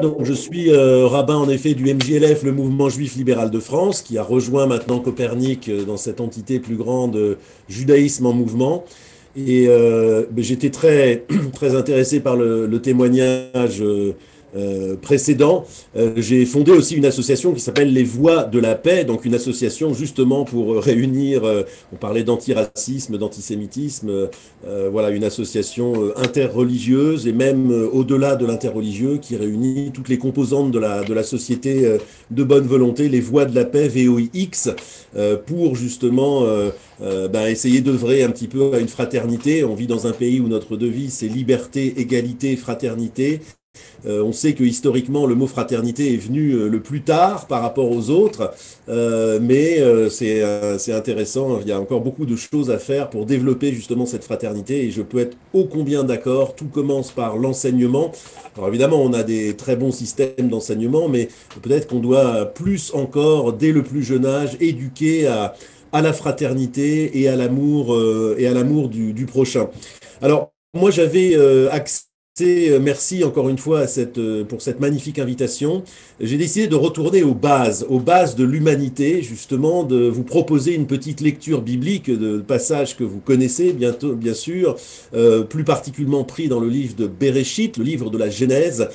Donc, je suis rabbin en effet du MJLF, le mouvement juif libéral de France, qui a rejoint maintenant Copernic dans cette entité plus grande judaïsme en mouvement. Et j'étais très, très intéressé par le témoignage précédent. J'ai fondé aussi une association qui s'appelle Les Voix de la Paix, donc une association justement pour réunir, on parlait d'antiracisme, d'antisémitisme, voilà, une association interreligieuse et même au-delà de l'interreligieux qui réunit toutes les composantes de la société de bonne volonté, les Voix de la Paix, VOIX, pour justement essayer d'œuvrer un petit peu à une fraternité. On vit dans un pays où notre devise c'est liberté, égalité, fraternité. On sait que historiquement le mot fraternité est venu le plus tard par rapport aux autres, c'est intéressant. Il y a encore beaucoup de choses à faire pour développer justement cette fraternité et je peux être ô combien d'accord. Tout commence par l'enseignement. Alors évidemment, on a des très bons systèmes d'enseignement, mais peut-être qu'on doit plus encore, dès le plus jeune âge, éduquer à la fraternité et à l'amour du prochain. Alors, moi, j'avais accès. Merci encore une fois pour cette magnifique invitation. J'ai décidé de retourner aux bases de l'humanité, justement, de vous proposer une petite lecture biblique de passages que vous connaissez bientôt, bien sûr, plus particulièrement pris dans le livre de Béréchit, le livre de la Genèse,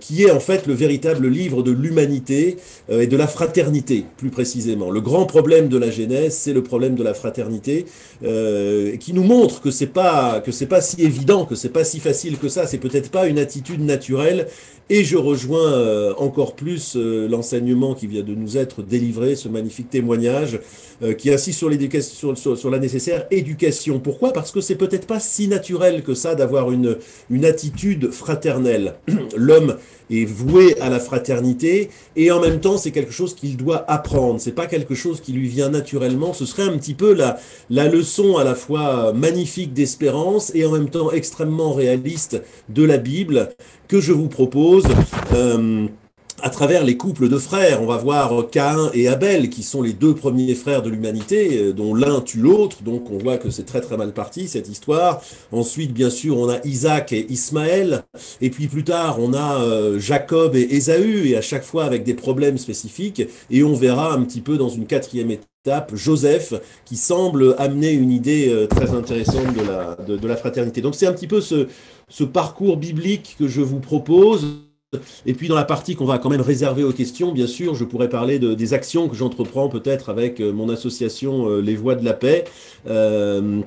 qui est en fait le véritable livre de l'humanité et de la fraternité, plus précisément. Le grand problème de la Genèse, c'est le problème de la fraternité, qui nous montre que c'est pas si évident, que c'est pas si facile que ça. C'est peut-être pas une attitude naturelle, et je rejoins encore plus l'enseignement qui vient de nous être délivré, ce magnifique témoignage qui insiste sur la nécessaire éducation. Pourquoi? Parce que c'est peut-être pas si naturel que ça d'avoir une attitude fraternelle. L'homme est voué à la fraternité et en même temps c'est quelque chose qu'il doit apprendre. C'est pas quelque chose qui lui vient naturellement. Ce serait un petit peu la leçon à la fois magnifique d'espérance et en même temps extrêmement réaliste de la Bible que je vous propose à travers les couples de frères. On va voir Caïn et Abel, qui sont les deux premiers frères de l'humanité, dont l'un tue l'autre, donc on voit que c'est très très mal parti cette histoire. Ensuite, bien sûr, on a Isaac et Ismaël, et puis plus tard, on a Jacob et Ésaü, et à chaque fois avec des problèmes spécifiques, et on verra un petit peu dans une quatrième étape Joseph, qui semble amener une idée très intéressante de la fraternité. Donc c'est un petit peu ce parcours biblique que je vous propose. Et puis dans la partie qu'on va quand même réserver aux questions, bien sûr, je pourrais parler des actions que j'entreprends peut-être avec mon association Les Voix de la Paix, ou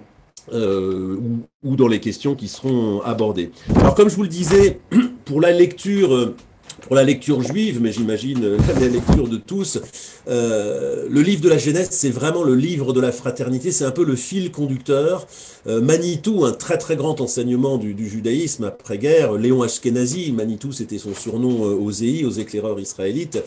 dans les questions qui seront abordées. Alors comme je vous le disais, pour la lecture... pour la lecture juive, mais j'imagine la lecture de tous, le livre de la Genèse, c'est vraiment le livre de la fraternité, c'est un peu le fil conducteur. Manitou, un très très grand enseignement du judaïsme après-guerre, Léon Ashkenazi, Manitou c'était son surnom aux EI, aux éclaireurs israélites,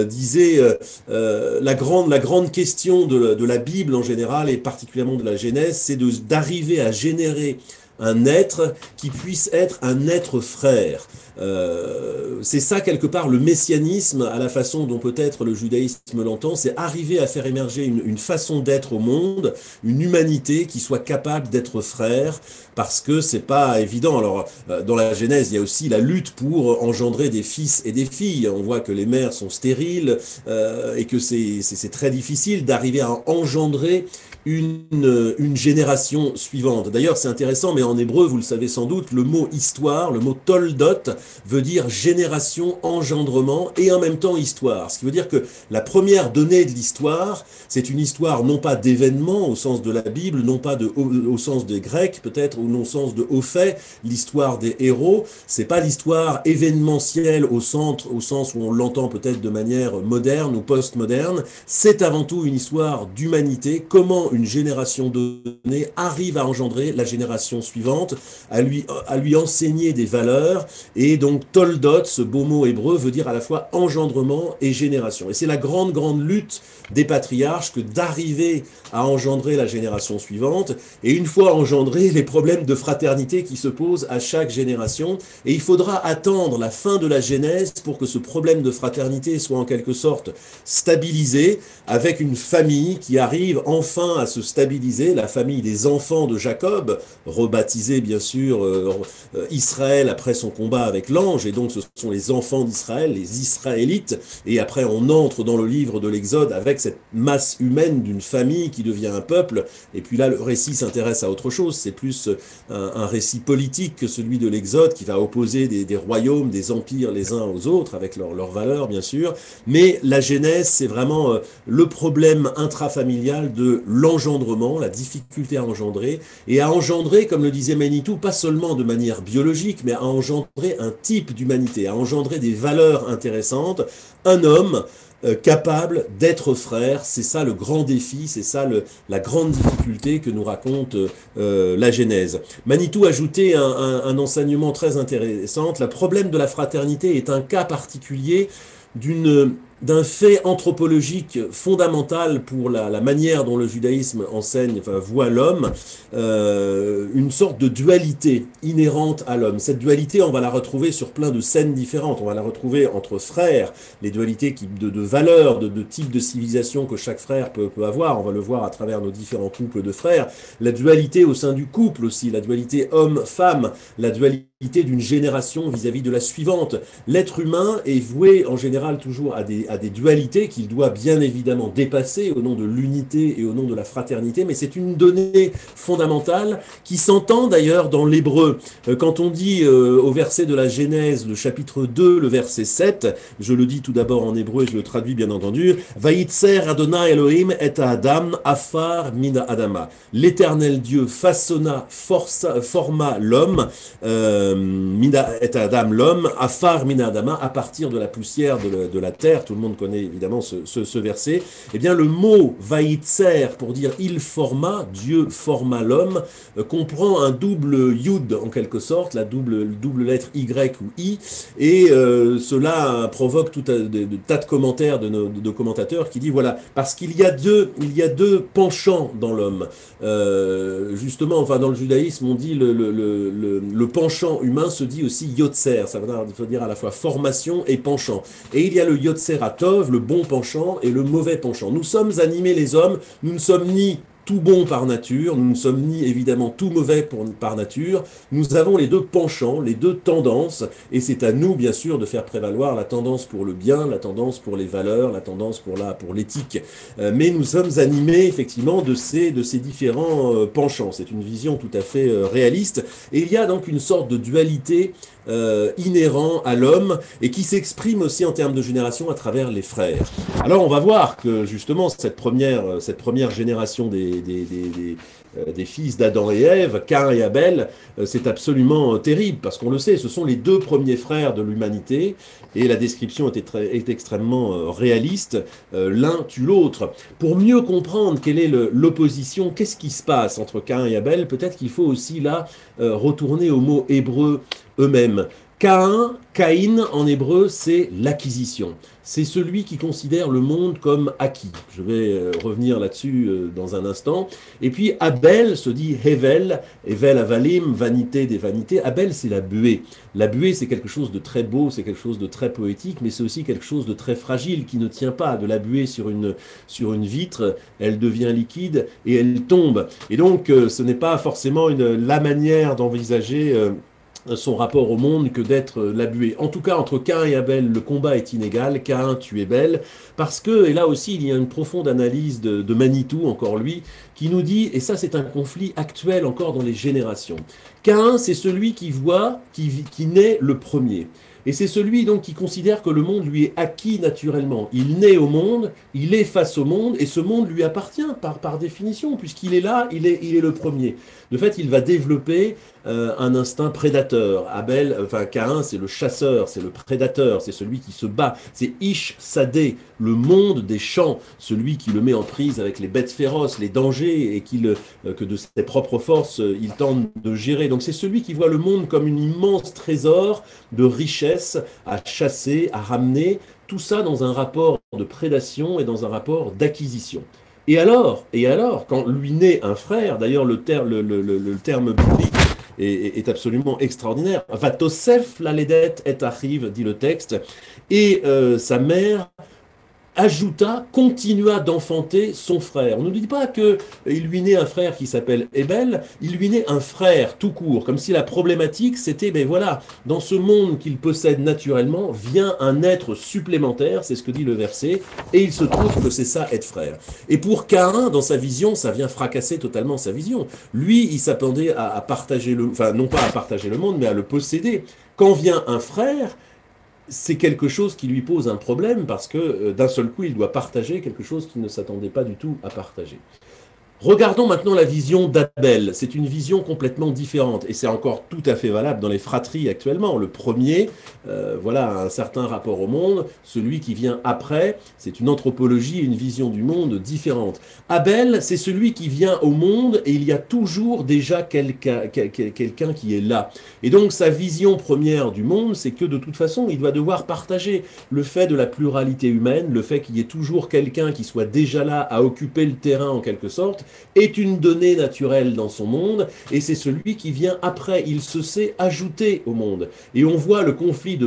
disait la grande question de la Bible en général, et particulièrement de la Genèse, c'est d'arriver à générer un être qui puisse être un être frère. C'est ça quelque part le messianisme à la façon dont peut-être le judaïsme l'entend, c'est arriver à faire émerger une façon d'être au monde, une humanité qui soit capable d'être frère, parce que c'est pas évident. Alors dans la Genèse, il y a aussi la lutte pour engendrer des fils et des filles. On voit que les mères sont stériles et que c'est très difficile d'arriver à engendrer une génération suivante. D'ailleurs, c'est intéressant, mais en hébreu, vous le savez sans doute, le mot histoire, le mot toldot, veut dire génération, engendrement et en même temps histoire. Ce qui veut dire que la première donnée de l'histoire, c'est une histoire non pas d'événements au sens de la Bible, non pas au sens des Grecs peut-être, ou non au sens de hauts faits, l'histoire des héros. C'est pas l'histoire événementielle au sens où on l'entend peut-être de manière moderne ou post-moderne. C'est avant tout une histoire d'humanité. Comment une génération donnée arrive à engendrer la génération suivante, à lui enseigner des valeurs. Et donc toldot, ce beau mot hébreu, veut dire à la fois engendrement et génération. Et c'est la grande lutte des patriarches que d'arriver à engendrer la génération suivante, et une fois engendrés, les problèmes de fraternité qui se posent à chaque génération, et il faudra attendre la fin de la Genèse pour que ce problème de fraternité soit en quelque sorte stabilisé, avec une famille qui arrive enfin à se stabiliser, la famille des enfants de Jacob, rebaptisée bien sûr Israël après son combat avec l'ange, et donc ce sont les enfants d'Israël, les Israélites, et après on entre dans le livre de l'Exode avec cette masse humaine d'une famille qui devient un peuple, et puis là le récit s'intéresse à autre chose, c'est plus un récit politique que celui de l'Exode qui va opposer des royaumes, des empires les uns aux autres, avec leurs valeurs bien sûr, mais la Genèse c'est vraiment le problème intrafamilial de l'engendrement, la difficulté à engendrer, et à engendrer, comme le disait Manitou, pas seulement de manière biologique, mais à engendrer un type d'humanité, à engendrer des valeurs intéressantes, un homme capable d'être frère, c'est ça le grand défi, c'est ça la grande difficulté que nous raconte la Genèse. Manitou ajoutait un enseignement très intéressant, le problème de la fraternité est un cas particulier d'un fait anthropologique fondamental pour la manière dont le judaïsme enseigne, enfin, voit l'homme, une sorte de dualité inhérente à l'homme. Cette dualité, on va la retrouver sur plein de scènes différentes. On va la retrouver entre frères, les dualités de valeurs, de types de civilisation que chaque frère peut avoir. On va le voir à travers nos différents couples de frères. La dualité au sein du couple aussi, la dualité homme-femme, la dualité d'une génération vis-à-vis de la suivante. L'être humain est voué en général toujours à des dualités qu'il doit bien évidemment dépasser au nom de l'unité et au nom de la fraternité, mais c'est une donnée fondamentale qui s'entend d'ailleurs dans l'hébreu. Quand on dit au verset de la Genèse, le chapitre 2, le verset 7, je le dis tout d'abord en hébreu et je le traduis bien entendu, Vayitzer Adonai Elohim et Adam afar mina adama. L'Éternel Dieu forma l'homme, Mina et Adam, l'homme, afar mina adama, à partir de la poussière de la terre. Tout le monde connaît évidemment ce verset. Eh bien, le mot vaïtser, pour dire il forma, Dieu forma l'homme, comprend un double yud en quelque sorte, la double lettre y ou i, et cela provoque tout de tas de commentaires de commentateurs qui disent voilà, parce qu'il y a deux penchants dans l'homme. Justement, enfin dans le judaïsme, on dit le penchant humain se dit aussi yotzer, ça veut dire à la fois formation et penchant. Et il y a le yotzer atov, le bon penchant, et le mauvais penchant. Nous sommes animés les hommes, nous ne sommes ni tout bon par nature, nous ne sommes ni évidemment tout mauvais par nature, nous avons les deux penchants, les deux tendances, et c'est à nous bien sûr de faire prévaloir la tendance pour le bien, la tendance pour les valeurs, la tendance pour l'éthique. Mais nous sommes animés effectivement de ces différents penchants, c'est une vision tout à fait réaliste, et il y a donc une sorte de dualité inhérent à l'homme et qui s'exprime aussi en termes de génération à travers les frères. Alors on va voir que justement cette première génération des fils d'Adam et Ève, Caïn et Abel, c'est absolument terrible parce qu'on le sait, ce sont les deux premiers frères de l'humanité et la description est extrêmement réaliste, l'un tue l'autre. Pour mieux comprendre quelle est l'opposition, qu'est-ce qui se passe entre Caïn et Abel, peut-être qu'il faut aussi là retourner aux mots hébreux eux-mêmes. Caïn en hébreu, c'est l'acquisition. C'est celui qui considère le monde comme acquis. Je vais revenir là-dessus dans un instant. Et puis Abel se dit Hevel, Hevel avalim, vanité des vanités. Abel, c'est la buée. La buée, c'est quelque chose de très beau, c'est quelque chose de très poétique, mais c'est aussi quelque chose de très fragile qui ne tient pas. De la buée sur une vitre, elle devient liquide et elle tombe. Et donc, ce n'est pas forcément la manière d'envisager son rapport au monde que d'être la buée. En tout cas, entre Caïn et Abel, le combat est inégal. Caïn tue Abel, parce que, et là aussi, il y a une profonde analyse de Manitou, encore lui, qui nous dit, et ça c'est un conflit actuel encore dans les générations, Caïn, c'est celui qui voit, qui naît le premier. Et c'est celui donc qui considère que le monde lui est acquis naturellement. Il naît au monde, il est face au monde, et ce monde lui appartient par définition, puisqu'il est là, il est le premier. De fait, il va développer un instinct prédateur. Caïn, c'est le chasseur, c'est le prédateur, c'est celui qui se bat. C'est Ish Sadeh, le monde des champs, celui qui le met en prise avec les bêtes féroces, les dangers, et que de ses propres forces, il tente de gérer. Donc c'est celui qui voit le monde comme un immense trésor de richesse à chasser, à ramener, tout ça dans un rapport de prédation et dans un rapport d'acquisition. Et alors, quand lui naît un frère, d'ailleurs le terme biblique est absolument extraordinaire. Vatosef la ledet et arrive, dit le texte, et sa mère continua d'enfanter son frère. On ne nous dit pas qu'il lui naît un frère qui s'appelle Ebel, il lui naît un frère tout court, comme si la problématique c'était, ben voilà, dans ce monde qu'il possède naturellement, vient un être supplémentaire, c'est ce que dit le verset, et il se trouve que c'est ça être frère. Et pour Caïn, dans sa vision, ça vient fracasser totalement sa vision. Lui, il s'attendait à partager enfin non pas à partager le monde, mais à le posséder. Quand vient un frère, c'est quelque chose qui lui pose un problème parce que d'un seul coup, il doit partager quelque chose qu'il ne s'attendait pas du tout à partager. Regardons maintenant la vision d'Abel. C'est une vision complètement différente et c'est encore tout à fait valable dans les fratries actuellement. Le premier, voilà, a un certain rapport au monde. Celui qui vient après, c'est une anthropologie et une vision du monde différente. Abel, c'est celui qui vient au monde et il y a toujours déjà quelqu'un qui est là. Et donc sa vision première du monde, c'est que de toute façon, il doit devoir partager le fait de la pluralité humaine, le fait qu'il y ait toujours quelqu'un qui soit déjà là à occuper le terrain en quelque sorte, est une donnée naturelle dans son monde, et c'est celui qui vient après. Il se sait ajouter au monde. Et on voit le conflit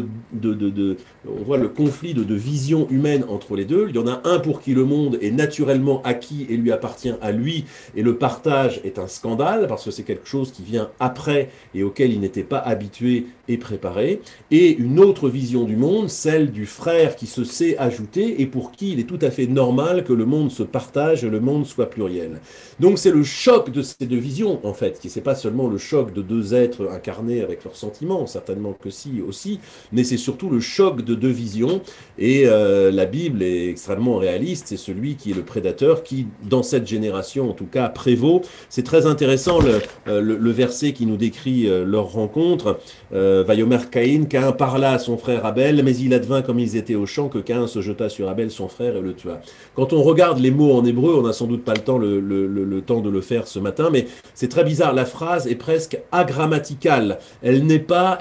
on voit le conflit de vision humaine entre les deux. Il y en a un pour qui le monde est naturellement acquis et lui appartient à lui, et le partage est un scandale, parce que c'est quelque chose qui vient après et auquel il n'était pas habitué et préparé. Et une autre vision du monde, celle du frère qui se sait ajouter, et pour qui il est tout à fait normal que le monde se partage et le monde soit pluriel. Donc c'est le choc de ces deux visions, en fait, qui c'est pas seulement le choc de deux êtres incarnés avec leurs sentiments, certainement que si aussi, mais c'est surtout le choc de deux visions. Et la Bible est extrêmement réaliste, c'est celui qui est le prédateur, qui, dans cette génération en tout cas, prévaut. C'est très intéressant le verset qui nous décrit leur rencontre. Vayomer Caïn parla à son frère Abel, mais il advint comme ils étaient au champ que Caïn se jeta sur Abel son frère et le tua. Quand on regarde les mots en hébreu, on n'a sans doute pas le temps, le temps de le faire ce matin, mais c'est très bizarre. La phrase est presque agrammaticale. Elle n'est pas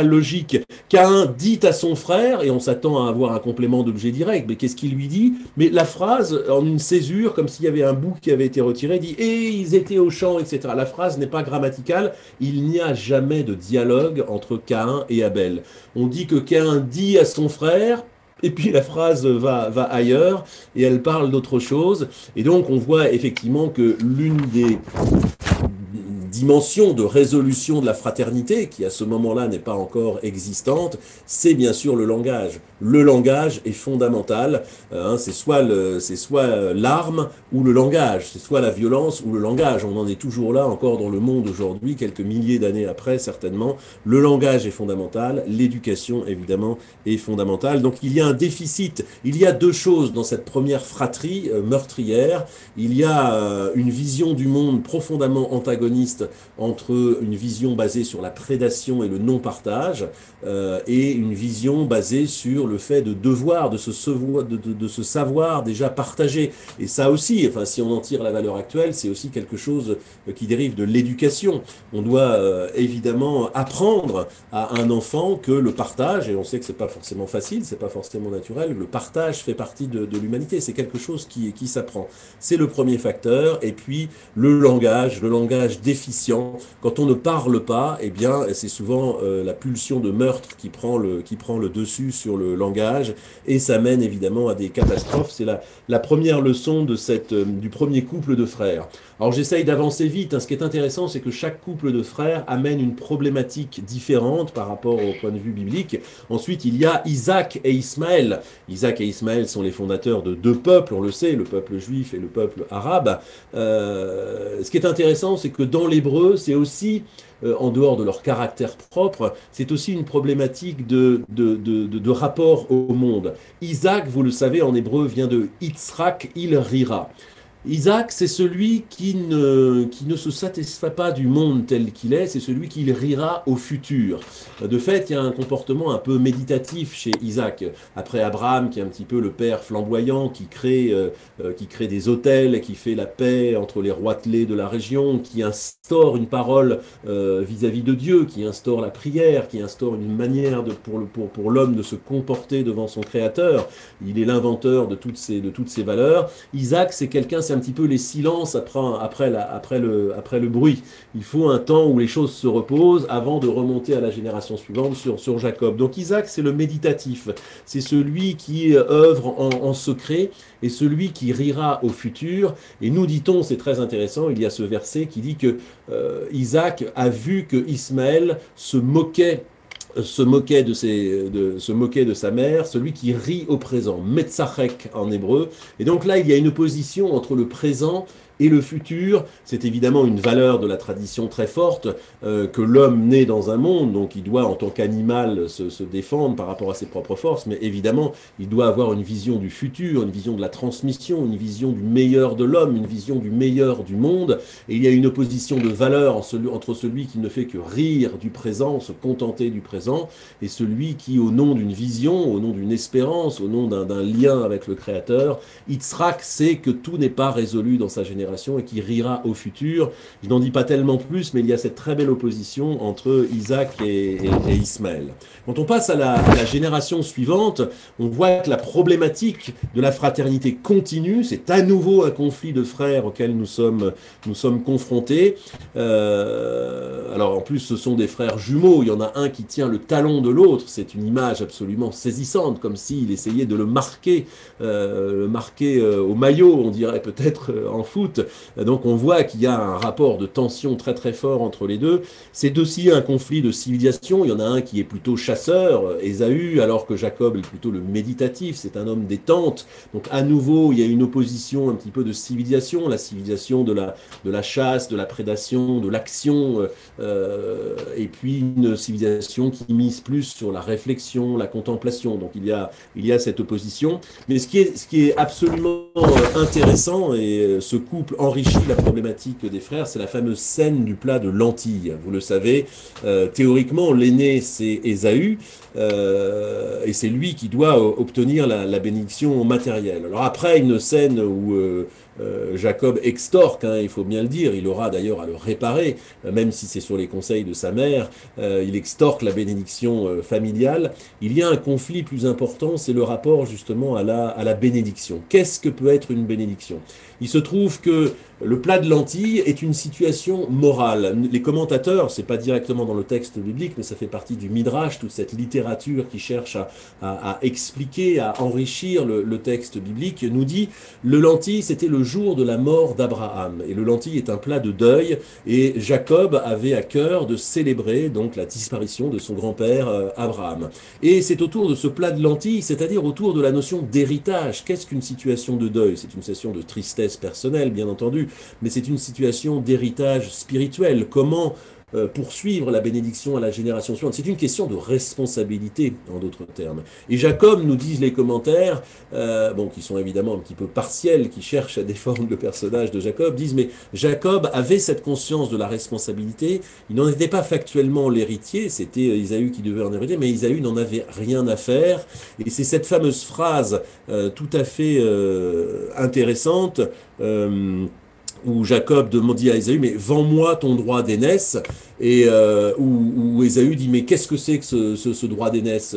logique. Caïn dit à son frère, et on s'attend à avoir un complément d'objet direct, mais qu'est-ce qu'il lui dit? Mais la phrase, en une césure, comme s'il y avait un bout qui avait été retiré, dit et ils étaient au champ, etc. La phrase n'est pas grammaticale. Il n'y a jamais de dialogue entre Caïn et Abel. On dit que Caïn dit à son frère, et puis la phrase va ailleurs et elle parle d'autre chose. Et donc on voit effectivement que l'une des dimension de résolution de la fraternité, qui à ce moment-là n'est pas encore existante, c'est bien sûr le langage. Le langage est fondamental, c'est soit l'arme ou le langage, c'est soit la violence ou le langage. On en est toujours là encore dans le monde aujourd'hui, quelques milliers d'années après certainement. Le langage est fondamental, l'éducation évidemment est fondamentale. Donc il y a un déficit, il y a deux choses dans cette première fratrie meurtrière. Il y a une vision du monde profondément antagoniste entre une vision basée sur la prédation et le non-partage et une vision basée sur le fait de devoir, de se savoir déjà partager. Et ça aussi, enfin, si on en tire la valeur actuelle, c'est aussi quelque chose qui dérive de l'éducation. On doit évidemment apprendre à un enfant que le partage, et on sait que c'est pas forcément facile, c'est pas forcément naturel, le partage fait partie de l'humanité, c'est quelque chose qui s'apprend. C'est le premier facteur, et puis le langage déficient. Quand on ne parle pas, eh bien, c'est souvent la pulsion de meurtre qui prend le dessus sur le langage, et ça mène évidemment à des catastrophes. C'est la première leçon du premier couple de frères. Alors j'essaye d'avancer vite, hein. Ce qui est intéressant, c'est que chaque couple de frères amène une problématique différente par rapport au point de vue biblique. Ensuite, il y a Isaac et Ismaël. Isaac et Ismaël sont les fondateurs de deux peuples, on le sait, le peuple juif et le peuple arabe. Ce qui est intéressant, c'est que dans l'hébreu, c'est aussi, en dehors de leur caractère propre, c'est aussi une problématique de rapport au monde. Isaac, vous le savez, en hébreu, vient de Yitzhak il rira. Isaac, c'est celui qui ne se satisfait pas du monde tel qu'il est, c'est celui qui rira au futur. De fait, il y a un comportement un peu méditatif chez Isaac. Après Abraham, qui est un petit peu le père flamboyant, qui crée des autels, qui fait la paix entre les roitelets de la région, qui instaure une parole vis-à-vis de Dieu, qui instaure la prière, qui instaure une manière pour l'homme de se comporter devant son Créateur. Il est l'inventeur de toutes ces valeurs. Isaac, c'est c'est un petit peu les silences après le bruit. Il faut un temps où les choses se reposent avant de remonter à la génération suivante sur Jacob. Donc Isaac, c'est le méditatif, c'est celui qui œuvre en secret et celui qui rira au futur. Et nous dit-on, c'est très intéressant, il y a ce verset qui dit que Isaac a vu que Ismaël se moquait de sa mère, celui qui rit au présent, Metzachek en hébreu. Et donc là, il y a une opposition entre le présent et le futur. C'est évidemment une valeur de la tradition très forte, que l'homme naît dans un monde, donc il doit en tant qu'animal se défendre par rapport à ses propres forces, mais évidemment, il doit avoir une vision du futur, une vision de la transmission, une vision du meilleur de l'homme, une vision du meilleur du monde. Et il y a une opposition de valeur entre celui qui ne fait que rire du présent, se contenter du présent, et celui qui, au nom d'une vision, au nom d'une espérance, au nom d'un lien avec le Créateur, Yitzhak sait que tout n'est pas résolu dans sa génération et qui rira au futur. Je n'en dis pas tellement plus, mais il y a cette très belle opposition entre Isaac et Ismaël. Quand on passe à la génération suivante, on voit que la problématique de la fraternité continue. C'est à nouveau un conflit de frères auquel nous sommes confrontés. Alors en plus, ce sont des frères jumeaux. Il y en a un qui tient le talon de l'autre. C'est une image absolument saisissante, comme s'il essayait de le marquer au maillot, on dirait peut-être en foot. Donc on voit qu'il y a un rapport de tension très très fort entre les deux. C'est aussi un conflit de civilisation. Il y en a un qui est plutôt chasseur, Ésaü, alors que Jacob est plutôt le méditatif. C'est un homme des tentes. Donc à nouveau, il y a une opposition un petit peu de civilisation, la civilisation de la chasse, de la prédation, de l'action, et puis une civilisation qui mise plus sur la réflexion, la contemplation. Donc il y a cette opposition. Mais ce qui est absolument intéressant, et ce couple enrichit la problématique des frères, c'est la fameuse scène du plat de lentilles. Vous le savez, théoriquement, l'aîné, c'est Ésaü, et c'est lui qui doit obtenir la bénédiction matérielle. Alors après, une scène où Jacob extorque, hein, il faut bien le dire, il aura d'ailleurs à le réparer, même si c'est sur les conseils de sa mère, il extorque la bénédiction familiale. Il y a un conflit plus important, c'est le rapport justement à la bénédiction. Qu'est-ce que peut être une bénédiction? Il se trouve que le plat de lentilles est une situation morale. Les commentateurs, c'est pas directement dans le texte biblique, mais ça fait partie du Midrash, toute cette littérature qui cherche à expliquer, à enrichir le texte biblique, nous dit le lentille, c'était le jour de la mort d'Abraham. Et le lentille est un plat de deuil, et Jacob avait à cœur de célébrer donc la disparition de son grand-père Abraham. Et c'est autour de ce plat de lentilles, c'est-à-dire autour de la notion d'héritage. Qu'est-ce qu'une situation de deuil? C'est une situation de tristesse personnelle, bien entendu, mais c'est une situation d'héritage spirituel. Comment poursuivre la bénédiction à la génération suivante? C'est une question de responsabilité, en d'autres termes. Et Jacob, nous disent les commentaires, qui sont évidemment un petit peu partiels, qui cherchent à défendre le personnage de Jacob, disent, mais Jacob avait cette conscience de la responsabilité, il n'en était pas factuellement l'héritier, c'était Ésaü qui devait en hériter, mais Ésaü n'en avait rien à faire, et c'est cette fameuse phrase tout à fait intéressante, où Jacob dit à Ésaü, mais vends-moi ton droit d'aînesse, et où Ésaü dit, mais qu'est-ce que c'est que ce droit d'aînesse,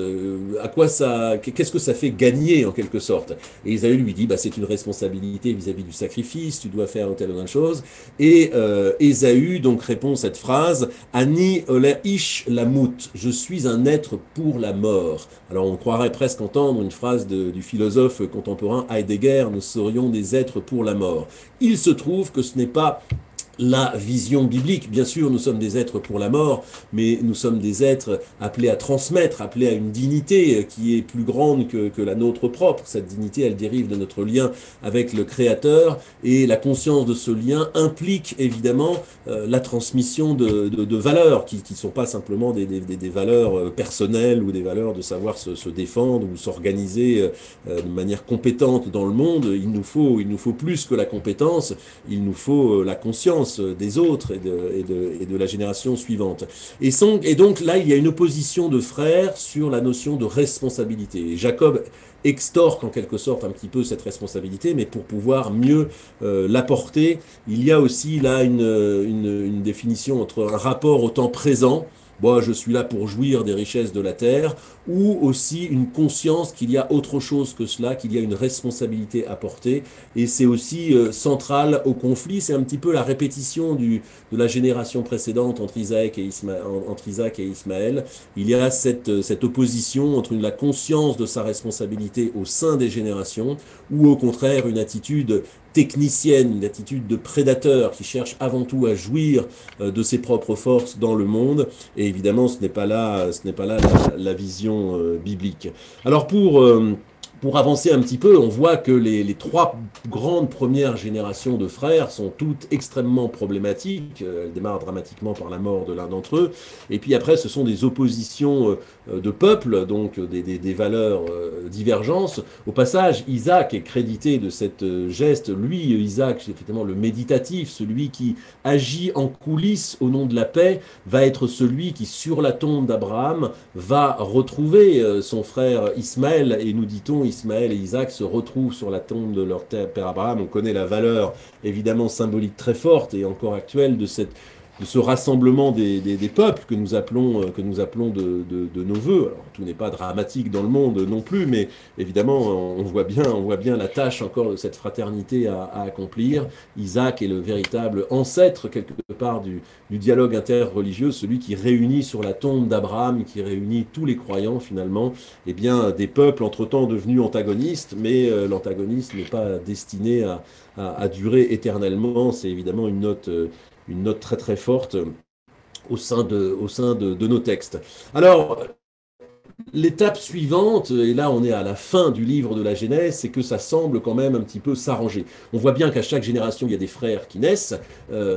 qu'est-ce que ça fait gagner en quelque sorte? Et Ésaü lui dit, c'est une responsabilité vis-à-vis du sacrifice, tu dois faire telle ou telle chose. Et Ésaü donc répond cette phrase, Ani oler ish lamut, je suis un être pour la mort. Alors on croirait presque entendre une phrase du philosophe contemporain Heidegger, nous serions des êtres pour la mort. Il se trouve que ce n'est pas la vision biblique. Bien sûr, nous sommes des êtres pour la mort, mais nous sommes des êtres appelés à transmettre, appelés à une dignité qui est plus grande que la nôtre propre. Cette dignité, elle dérive de notre lien avec le Créateur, et la conscience de ce lien implique évidemment la transmission de valeurs qui ne sont pas simplement des valeurs personnelles ou des valeurs de savoir se défendre ou s'organiser de manière compétente dans le monde. Il nous faut plus que la compétence, il nous faut la conscience des autres et de la génération suivante. Et donc là, il y a une opposition de frères sur la notion de responsabilité. Et Jacob extorque en quelque sorte un petit peu cette responsabilité, mais pour pouvoir mieux l'apporter, il y a aussi là une définition entre un rapport au temps présent, bon, je suis là pour jouir des richesses de la terre, ou aussi une conscience qu'il y a autre chose que cela, qu'il y a une responsabilité à porter, et c'est aussi central au conflit. C'est un petit peu la répétition de la génération précédente entre Isaac et Ismaël. Il y a cette opposition entre la conscience de sa responsabilité au sein des générations, ou au contraire une attitude technicienne, une attitude de prédateur qui cherche avant tout à jouir de ses propres forces dans le monde. Et évidemment, ce n'est pas là la vision biblique. Alors pour avancer un petit peu, on voit que les trois grandes premières générations de frères sont toutes extrêmement problématiques. Elles démarrent dramatiquement par la mort de l'un d'entre eux. Et puis après, ce sont des oppositions de peuples, donc des valeurs divergences. Au passage, Isaac est crédité de cette geste. Lui, Isaac, c'est effectivement le méditatif, celui qui agit en coulisses au nom de la paix, va être celui qui, sur la tombe d'Abraham, va retrouver son frère Ismaël. Et nous dit-on, Ismaël et Isaac se retrouvent sur la tombe de leur père Abraham. On connaît la valeur évidemment symbolique très forte et encore actuelle de ce rassemblement des peuples que nous appelons de nos voeux. Alors, tout n'est pas dramatique dans le monde non plus, mais évidemment, on voit bien la tâche encore de cette fraternité à accomplir. Isaac est le véritable ancêtre, quelque part, du dialogue interreligieux, celui qui réunit sur la tombe d'Abraham, qui réunit tous les croyants, finalement, eh bien, des peuples entre-temps devenus antagonistes, mais l'antagonisme n'est pas destiné à durer éternellement. C'est évidemment une note très très forte au sein de nos textes. Alors, l'étape suivante, et là on est à la fin du livre de la Genèse, c'est que ça semble quand même un petit peu s'arranger. On voit bien qu'à chaque génération, il y a des frères qui naissent.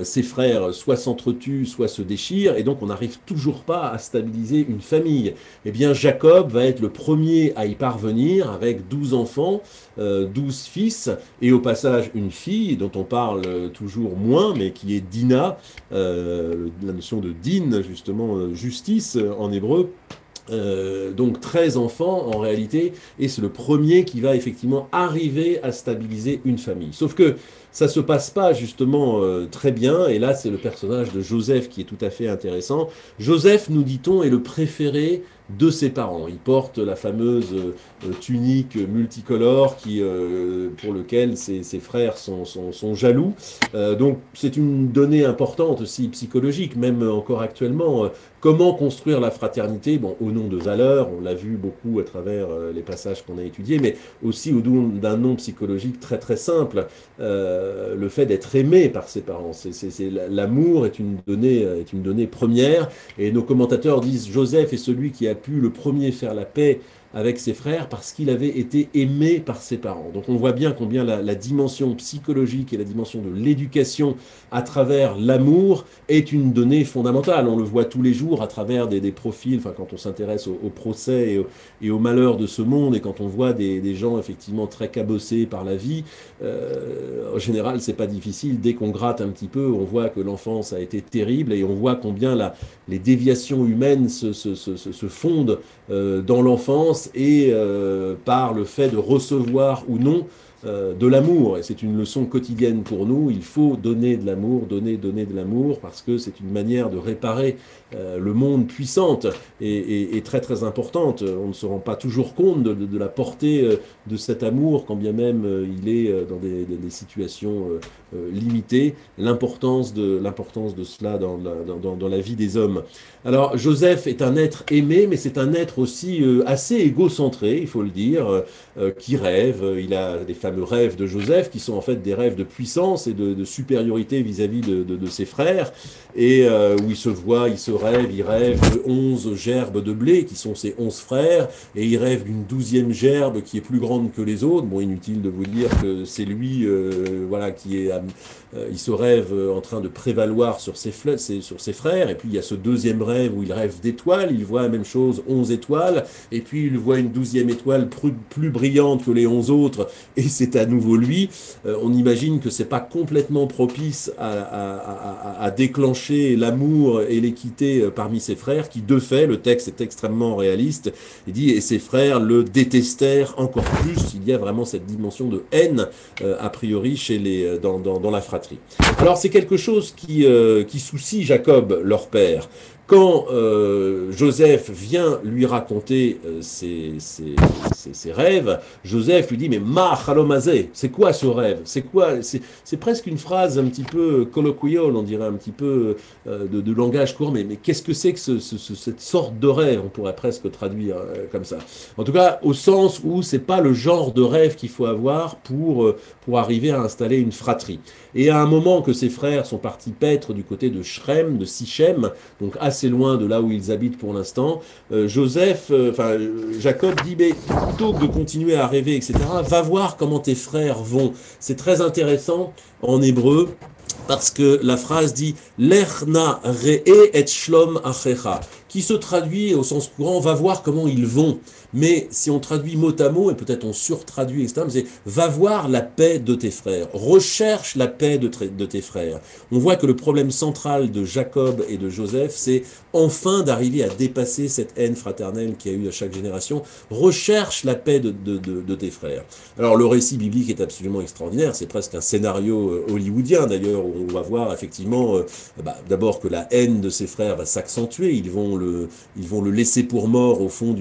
Ces frères soit s'entretuent, soit se déchirent, et donc on n'arrive toujours pas à stabiliser une famille. Eh bien, Jacob va être le premier à y parvenir avec 12 enfants, 12 fils, et au passage une fille dont on parle toujours moins, mais qui est Dina, la notion de din, justement, justice en hébreu. Donc 13 enfants en réalité, et c'est le premier qui va effectivement arriver à stabiliser une famille. Sauf que ça se passe pas justement très bien, et là c'est le personnage de Joseph qui est tout à fait intéressant. Joseph, nous dit-on, est le préféré de ses parents. Il porte la fameuse tunique multicolore pour lequel ses frères sont jaloux. Donc c'est une donnée importante aussi psychologique, même encore actuellement. Comment construire la fraternité? Bon, au nom de valeurs, on l'a vu beaucoup à travers les passages qu'on a étudiés, mais aussi au nom d'un nom psychologique très très simple. Le fait d'être aimé par ses parents. L'amour est une donnée première, et nos commentateurs disent Joseph est celui qui a pu le premier faire la paix avec ses frères parce qu'il avait été aimé par ses parents. Donc on voit bien combien la dimension psychologique et la dimension de l'éducation à travers l'amour est une donnée fondamentale. On le voit tous les jours à travers des profils, enfin, quand on s'intéresse au procès et au malheur de ce monde, et quand on voit des gens effectivement très cabossés par la vie, en général c'est pas difficile, dès qu'on gratte un petit peu, on voit que l'enfance a été terrible, et on voit combien les déviations humaines se fondent dans l'enfance, et par le fait de recevoir ou non de l'amour. Et c'est une leçon quotidienne pour nous. Il faut donner de l'amour, donner de l'amour, parce que c'est une manière de réparer le monde puissante et très très importante. On ne se rend pas toujours compte de la portée de cet amour, quand bien même il est dans des situations limitées, l'importance de cela dans la vie des hommes. Alors Joseph est un être aimé, mais c'est un être aussi assez égocentré, il faut le dire, qui rêve. Il a des fameux rêves de Joseph qui sont en fait des rêves de puissance et de supériorité vis-à-vis de ses frères, et où il rêve de 11 gerbes de blé qui sont ses 11 frères, et il rêve d'une 12e gerbe qui est plus grande que les autres. Bon, inutile de vous dire que c'est lui voilà, il se rêve en train de prévaloir sur ses frères. Et puis il y a ce deuxième rêve où il rêve d'étoiles, il voit la même chose, 11 étoiles, et puis il voit une 12e étoile plus brillante que les 11 autres, et c'est à nouveau lui. On imagine que c'est pas complètement propice à déclencher l'amour et l'équité parmi ses frères, qui de fait, le texte est extrêmement réaliste, il dit, et ses frères le détestèrent encore plus. Il y a vraiment cette dimension de haine a priori dans la fratrie. Alors c'est quelque chose qui soucie Jacob, leur père. Quand Joseph vient lui raconter ses rêves, Joseph lui dit, mais ma chalomazé, c'est quoi ce rêve? C'est quoi? C'est presque une phrase un petit peu colloquial, on dirait un petit peu de langage courant, mais qu'est-ce que c'est que cette sorte de rêve? On pourrait presque traduire comme ça. En tout cas, au sens où c'est pas le genre de rêve qu'il faut avoir pour arriver à installer une fratrie. Et à un moment que ses frères sont partis paître du côté de Shrem, de Sichem, donc assez loin de là où ils habitent pour l'instant, Jacob dit, mais plutôt que de continuer à rêver, etc., va voir comment tes frères vont. C'est très intéressant en hébreu, parce que la phrase dit Lechna re'e et shlom achecha, qui se traduit au sens courant, va voir comment ils vont. Mais si on traduit mot à mot, et peut-être on surtraduit, etc., c'est va voir la paix de tes frères, recherche la paix de tes frères. On voit que le problème central de Jacob et de Joseph, c'est enfin d'arriver à dépasser cette haine fraternelle qu'il y a eu à chaque génération. Recherche la paix de tes frères. Alors le récit biblique est absolument extraordinaire, c'est presque un scénario hollywoodien d'ailleurs, où on va voir effectivement d'abord que la haine de ses frères va s'accentuer, ils vont le laisser pour mort au fond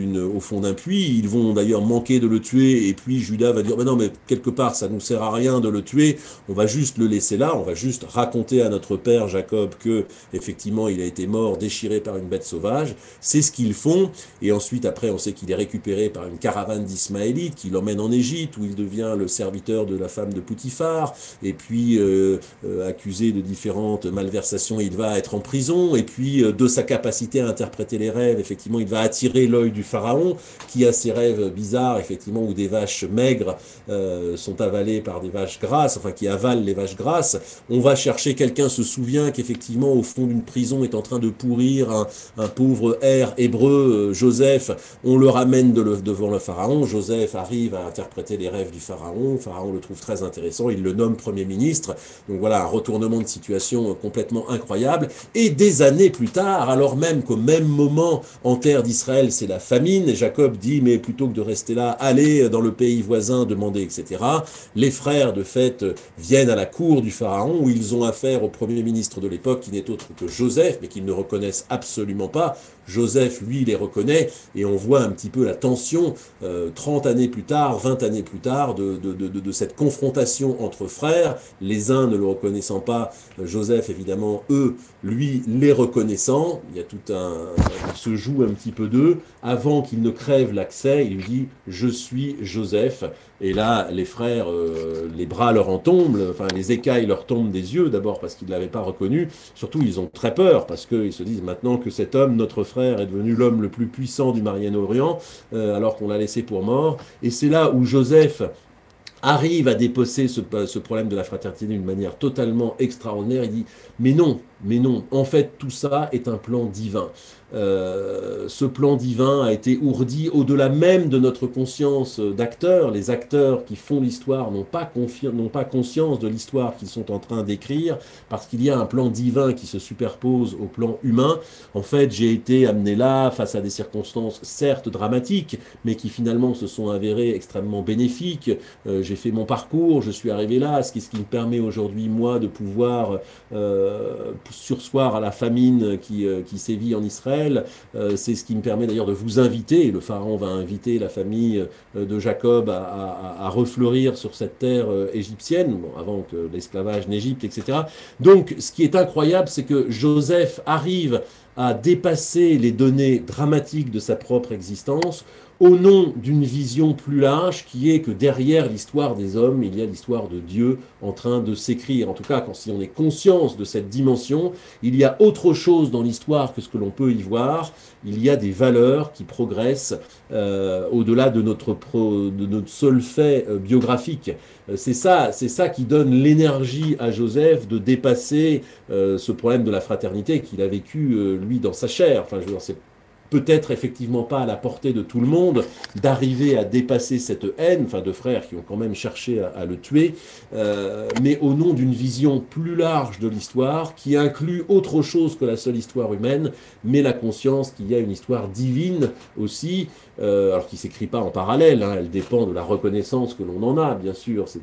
d'un puits, ils vont d'ailleurs manquer de le tuer, et puis Judas va dire, non mais quelque part ça nous sert à rien de le tuer, on va juste le laisser là, on va juste raconter à notre père Jacob que effectivement il a été mort, déchiré par une bête sauvage, c'est ce qu'ils font, et ensuite après on sait qu'il est récupéré par une caravane d'Ismaélites qui l'emmène en Égypte, où il devient le serviteur de la femme de Poutifar, et puis accusé de différentes malversations, il va être en prison, et puis de sa capacité à interpréter les rêves, effectivement, il va attirer l'œil du pharaon, qui a ces rêves bizarres, effectivement, où des vaches maigres sont avalées par des vaches grasses, enfin qui avalent les vaches grasses. On va chercher, quelqu'un se souvient qu'effectivement, au fond d'une prison est en train de pourrir un pauvre hébreu, Joseph, on le ramène devant le pharaon, Joseph arrive à interpréter les rêves du pharaon, le pharaon le trouve très intéressant, il le nomme Premier ministre, donc voilà, un retournement de situation complètement incroyable, et des années plus tard, alors même qu'au même moment, en terre d'Israël, c'est la famine, et Jacob dit, mais plutôt que de rester là, allez dans le pays voisin, demander, etc., les frères, de fait, viennent à la cour du pharaon, où ils ont affaire au Premier ministre de l'époque, qui n'est autre que Joseph, mais qu'ils ne reconnaissent absolument pas. Joseph, lui, les reconnaît, et on voit un petit peu la tension, 30 années plus tard, 20 années plus tard, de cette confrontation entre frères, les uns ne le reconnaissant pas, Joseph, évidemment, lui, les reconnaissant. Il y a il se joue un petit peu d'eux, avant qu'il ne crève l'accès, il lui dit « Je suis Joseph ». Et là, les frères, les bras leur en tombent, enfin les écailles leur tombent des yeux, d'abord parce qu'ils ne l'avaient pas reconnu, surtout ils ont très peur, parce qu'ils se disent maintenant que cet homme, notre frère, est devenu l'homme le plus puissant du Moyen-Orient, alors qu'on l'a laissé pour mort. Et c'est là où Joseph arrive à dépecer ce problème de la fraternité d'une manière totalement extraordinaire. Il dit, mais non, en fait tout ça est un plan divin. Ce plan divin a été ourdi au-delà même de notre conscience d'acteurs. Les acteurs qui font l'histoire n'ont pas conscience de l'histoire qu'ils sont en train d'écrire, parce qu'il y a un plan divin qui se superpose au plan humain. En fait, j'ai été amené là face à des circonstances certes dramatiques, mais qui finalement se sont avérées extrêmement bénéfiques. J'ai fait mon parcours, je suis arrivé là, ce qui me permet aujourd'hui, moi, de pouvoir surseoir à la famine qui sévit en Israël. C'est ce qui me permet d'ailleurs de vous inviter, le pharaon va inviter la famille de Jacob à refleurir sur cette terre égyptienne, bon, avant que l'esclavage n'Égypte, etc. Donc, ce qui est incroyable, c'est que Joseph arrive à dépasser les données dramatiques de sa propre existence au nom d'une vision plus large qui est que derrière l'histoire des hommes, il y a l'histoire de Dieu en train de s'écrire. En tout cas, si on est conscience de cette dimension, il y a autre chose dans l'histoire que ce que l'on peut y voir. Il y a des valeurs qui progressent au-delà de notre seul fait biographique. C'est ça qui donne l'énergie à Joseph de dépasser ce problème de la fraternité qu'il a vécu, lui, dans sa chair. Enfin, je veux dire, c'est peut-être effectivement pas à la portée de tout le monde, d'arriver à dépasser cette haine, enfin de frères qui ont quand même cherché à le tuer, mais au nom d'une vision plus large de l'histoire qui inclut autre chose que la seule histoire humaine, mais la conscience qu'il y a une histoire divine aussi, alors qui s'écrit pas en parallèle, hein, elle dépend de la reconnaissance que l'on en a, bien sûr, c'est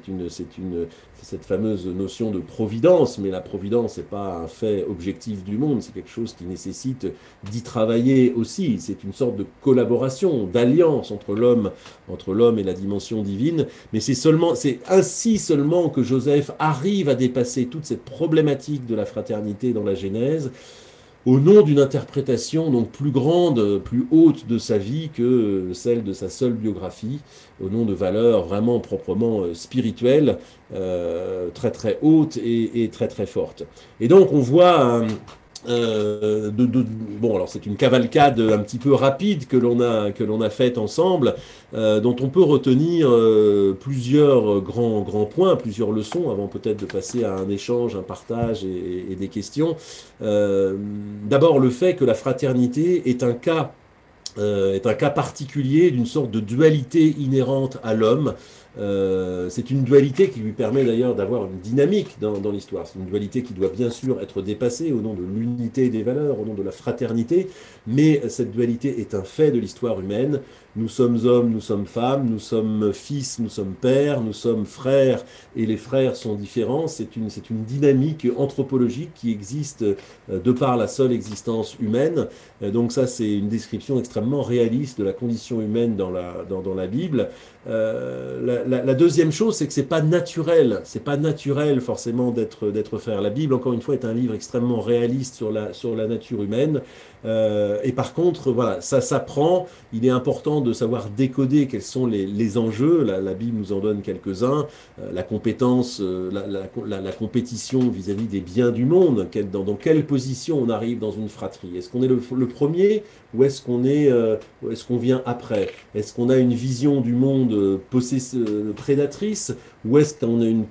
cette fameuse notion de providence, mais la providence n'est pas un fait objectif du monde, c'est quelque chose qui nécessite d'y travailler aussi. C'est une sorte de collaboration, d'alliance entre l'homme et la dimension divine. Mais c'est ainsi seulement que Joseph arrive à dépasser toute cette problématique de la fraternité dans la Genèse, au nom d'une interprétation donc plus grande, plus haute de sa vie que celle de sa seule biographie, au nom de valeurs vraiment proprement spirituelles, très très hautes et très très fortes. Et donc on voit bon, alors c'est une cavalcade un petit peu rapide que l'on a faite ensemble, dont on peut retenir plusieurs grands points, plusieurs leçons, avant peut-être de passer à un échange, un partage et des questions. D'abord, le fait que la fraternité est un cas particulier d'une sorte de dualité inhérente à l'homme. C'est une dualité qui lui permet d'ailleurs d'avoir une dynamique dans l'histoire. C'est une dualité qui doit bien sûr être dépassée au nom de l'unité des valeurs, au nom de la fraternité, mais cette dualité est un fait de l'histoire humaine. Nous sommes hommes, nous sommes femmes, nous sommes fils, nous sommes pères, nous sommes frères, et les frères sont différents. C'est une dynamique anthropologique qui existe de par la seule existence humaine. Donc ça, c'est une description extrêmement réaliste de la condition humaine dans la Bible. La deuxième chose, c'est que c'est pas naturel forcément d'être frère. La Bible, encore une fois, est un livre extrêmement réaliste sur la nature humaine. Et par contre, voilà, ça s'apprend. Il est important de savoir décoder quels sont les enjeux. La Bible nous en donne quelques-uns. La compétence, la compétition vis-à-vis des biens du monde. Dans quelle position on arrive dans une fratrie? Est-ce qu'on est le premier ou est-ce qu'on vient après? Est-ce qu'on a une vision du monde prédatrice ou est-ce qu'on a une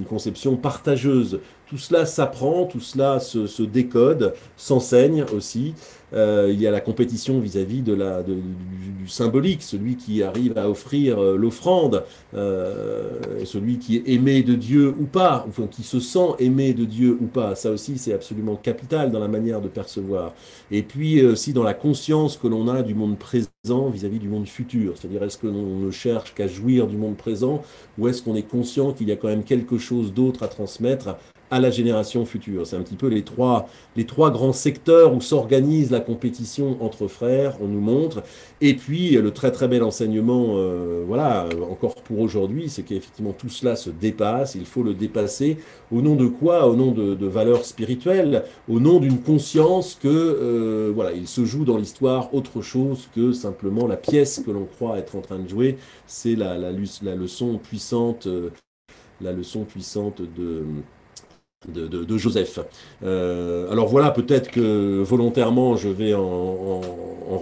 conception partageuse? Tout cela s'apprend, tout cela se décode, s'enseigne aussi. Il y a la compétition vis-à-vis du symbolique, celui qui arrive à offrir l'offrande, celui qui est aimé de Dieu ou pas, enfin, qui se sent aimé de Dieu ou pas. Ça aussi, c'est absolument capital dans la manière de percevoir. Et puis aussi dans la conscience que l'on a du monde présent vis-à-vis du monde futur. C'est-à-dire, est-ce que l'on ne cherche qu'à jouir du monde présent ou est-ce qu'on est conscient qu'il y a quand même quelque chose d'autre à transmettre à la génération future? C'est un petit peu les trois grands secteurs où s'organise la compétition entre frères, on nous montre. Et puis, le très très bel enseignement, voilà, encore pour aujourd'hui, c'est qu'effectivement tout cela se dépasse, il faut le dépasser. Au nom de quoi? Au nom de valeurs spirituelles, au nom d'une conscience que, voilà, il se joue dans l'histoire autre chose que simplement la pièce que l'on croit être en train de jouer. C'est la leçon puissante, la leçon puissante de Joseph. Alors voilà, peut-être que volontairement je vais en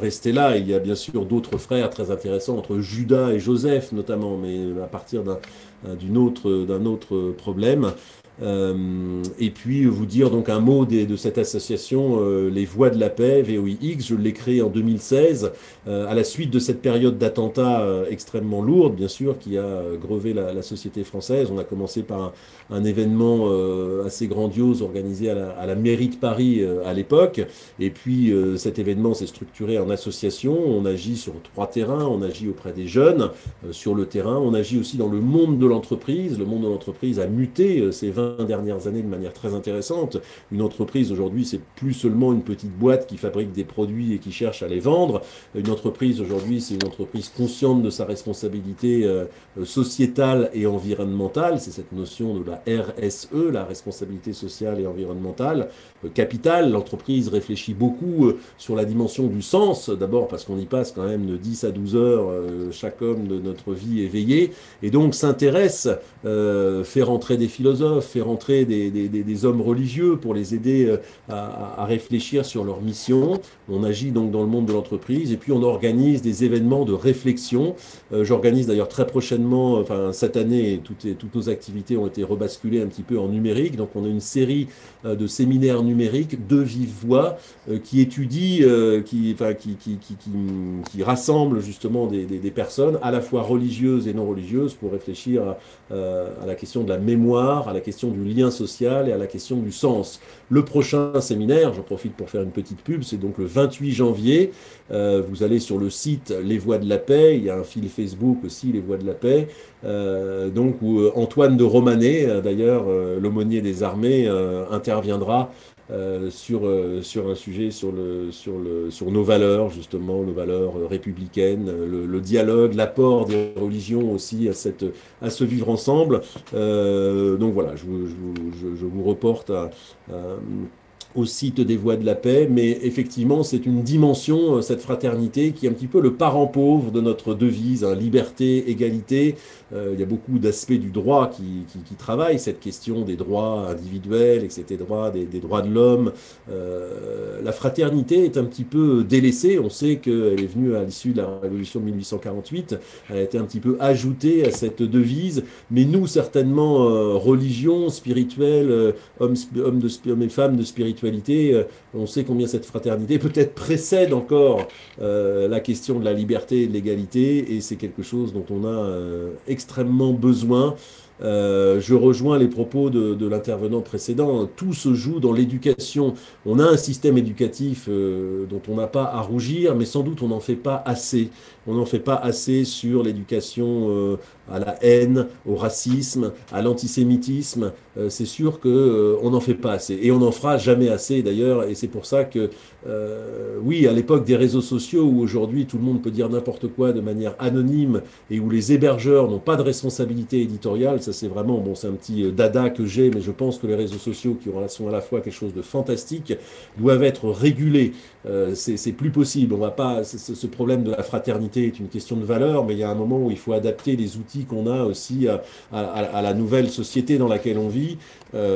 rester là. Il y a bien sûr d'autres frères très intéressants entre Judas et Joseph notamment, mais à partir d'un autre problème. Et puis vous dire donc un mot de cette association, les Voix de la Paix, VOIX. Je l'ai créée en 2016 à la suite de cette période d'attentats extrêmement lourde, bien sûr, qui a grevé la société française. On a commencé par un événement assez grandiose organisé à la mairie de Paris à l'époque. Et puis cet événement s'est structuré en association. On agit sur 3 terrains. On agit auprès des jeunes sur le terrain. On agit aussi dans le monde de l'entreprise. Le monde de l'entreprise a muté ces 20 dernières années de manière très intéressante. Une entreprise aujourd'hui, c'est plus seulement une petite boîte qui fabrique des produits et qui cherche à les vendre. Une entreprise aujourd'hui, c'est une entreprise consciente de sa responsabilité sociétale et environnementale. C'est cette notion de la RSE, la responsabilité sociale et environnementale. Capitale, l'entreprise réfléchit beaucoup sur la dimension du sens. D'abord parce qu'on y passe quand même de 10 à 12 heures, chaque homme de notre vie éveillé. Et donc s'intéresse, fait rentrer des philosophes, fait rentrer des hommes religieux pour les aider à réfléchir sur leur mission. On agit donc dans le monde de l'entreprise et puis on organise des événements de réflexion. J'organise d'ailleurs très prochainement, enfin cette année, toutes nos activités ont été rebasculées un petit peu en numérique. Donc on a une série de séminaires numériques de vive voix qui étudient, qui rassemblent justement des personnes à la fois religieuses et non religieuses pour réfléchir à la question de la mémoire, à la question du lien social et à la question du sens. Le prochain séminaire, j'en profite pour faire une petite pub, c'est donc le 28 janvier. Vous allez sur le site Les Voix de la Paix, il y a un fil Facebook aussi, Les Voix de la Paix, donc où Antoine de Romanet, d'ailleurs l'aumônier des armées, interviendra sur un sujet sur nos valeurs, justement, nos valeurs républicaines, le dialogue, l'apport des religions aussi à ce vivre ensemble. Donc voilà, je vous reporte au site des Voix de la Paix, mais effectivement, c'est une dimension, cette fraternité, qui est un petit peu le parent pauvre de notre devise, hein, liberté, égalité. Il y a beaucoup d'aspects du droit qui travaillent cette question des droits individuels, etc., des droits de l'homme. La fraternité est un petit peu délaissée. On sait qu'elle est venue à l'issue de la Révolution de 1848. Elle a été un petit peu ajoutée à cette devise, mais nous, certainement, religion, spirituelle, hommes et femmes de spiritualité, on sait combien cette fraternité peut-être précède encore la question de la liberté et de l'égalité, et c'est quelque chose dont on a extrêmement besoin. Je rejoins les propos de l'intervenant précédent. Tout se joue dans l'éducation. On a un système éducatif dont on n'a pas à rougir, mais sans doute on n'en fait pas assez. On n'en fait pas assez sur l'éducation à la haine, au racisme, à l'antisémitisme. C'est sûr qu'on n'en fait pas assez. Et on n'en fera jamais assez d'ailleurs. Et c'est pour ça que, oui, à l'époque des réseaux sociaux, où aujourd'hui tout le monde peut dire n'importe quoi de manière anonyme et où les hébergeurs n'ont pas de responsabilité éditoriale, ça c'est vraiment, bon, c'est un petit dada que j'ai, mais je pense que les réseaux sociaux, qui sont à la fois quelque chose de fantastique, doivent être régulés. C'est plus possible. On va pas, ce problème de la fraternité est une question de valeur, mais il y a un moment où il faut adapter les outils qu'on a aussi à la nouvelle société dans laquelle on vit.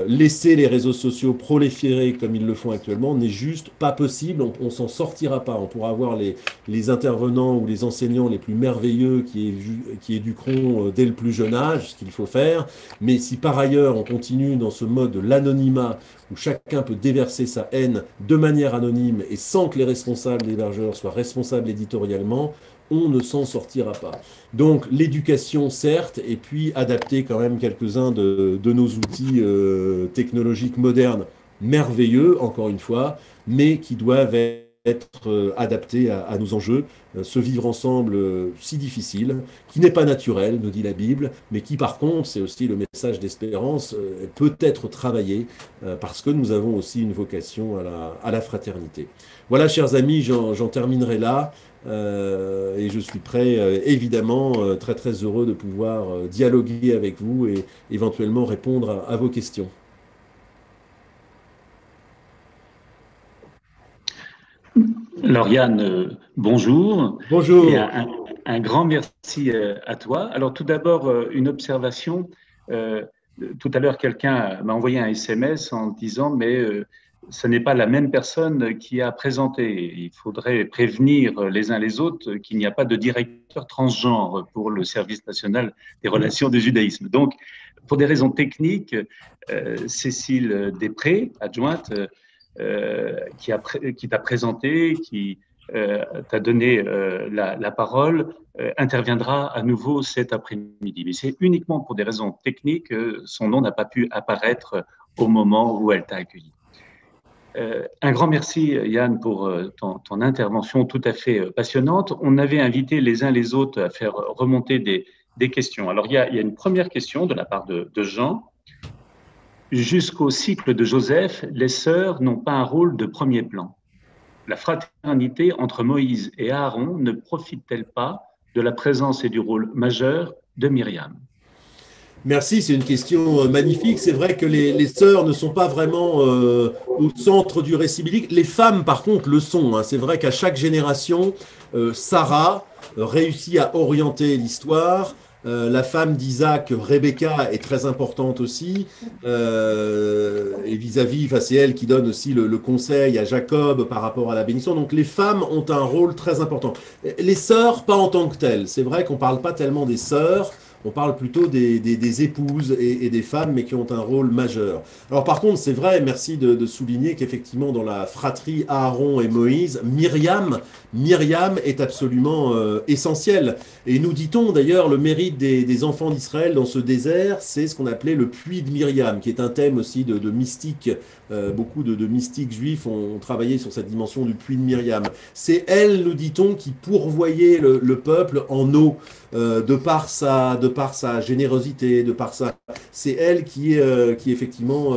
Laisser les réseaux sociaux proliférer comme ils le font actuellement n'est juste pas possible. On s'en sortira pas. On pourra avoir les intervenants ou les enseignants les plus merveilleux qui éduqueront dès le plus jeune âge ce qu'il faut faire. Mais si par ailleurs on continue dans ce mode de l'anonymat où chacun peut déverser sa haine de manière anonyme et sans que les responsables des hébergeurs soient responsables éditorialement, on ne s'en sortira pas. Donc l'éducation, certes, et puis adapter quand même quelques-uns de nos outils technologiques modernes, merveilleux, encore une fois, mais qui doivent être adaptés à nos enjeux, ce vivre ensemble si difficile, qui n'est pas naturel, nous dit la Bible, mais qui par contre, c'est aussi le message d'espérance, peut être travaillé parce que nous avons aussi une vocation à la fraternité. Voilà, chers amis, j'en terminerai là. Et je suis prêt, évidemment, très très heureux de pouvoir dialoguer avec vous et éventuellement répondre à vos questions. Alors Yann, bonjour et Bonjour. un grand merci à toi. Alors tout d'abord, une observation. Euh, Tout à l'heure, quelqu'un m'a envoyé un SMS en disant, mais ce n'est pas la même personne qui a présenté. Il faudrait prévenir les uns les autres qu'il n'y a pas de directeur transgenre pour le service national des relations du judaïsme. Donc, pour des raisons techniques, Cécile Després, adjointe, qui t'a présenté, qui t'a donné la parole, interviendra à nouveau cet après-midi. Mais c'est uniquement pour des raisons techniques que son nom n'a pas pu apparaître au moment où elle t'a accueilli. Un grand merci, Yann, pour ton intervention tout à fait passionnante. On avait invité les uns les autres à faire remonter des questions. Alors, il y a une première question de la part de Jean. Jusqu'au cycle de Joseph, les sœurs n'ont pas un rôle de premier plan. La fraternité entre Moïse et Aaron ne profite-t-elle pas de la présence et du rôle majeur de Myriam? Merci, c'est une question magnifique. C'est vrai que les sœurs ne sont pas vraiment au centre du récit biblique. Les femmes, par contre, le sont, hein. C'est vrai qu'à chaque génération, Sarah réussit à orienter l'histoire. La femme d'Isaac, Rebecca, est très importante aussi. Et vis-à-vis, enfin, c'est elle qui donne aussi le conseil à Jacob par rapport à la bénédiction. Donc les femmes ont un rôle très important. Les sœurs, pas en tant que telles. C'est vrai qu'on ne parle pas tellement des sœurs. On parle plutôt des épouses et des femmes, mais qui ont un rôle majeur. Alors par contre, c'est vrai, merci de souligner qu'effectivement, dans la fratrie Aaron et Moïse, Myriam est absolument essentielle. Et nous dit-on d'ailleurs, le mérite des enfants d'Israël dans ce désert, c'est ce qu'on appelait le puits de Myriam, qui est un thème aussi de mystique. Beaucoup de mystiques juifs ont travaillé sur cette dimension du puits de Myriam. C'est elle, nous dit-on, qui pourvoyait le peuple en eau. De par sa générosité, de par sa... C'est elle qui effectivement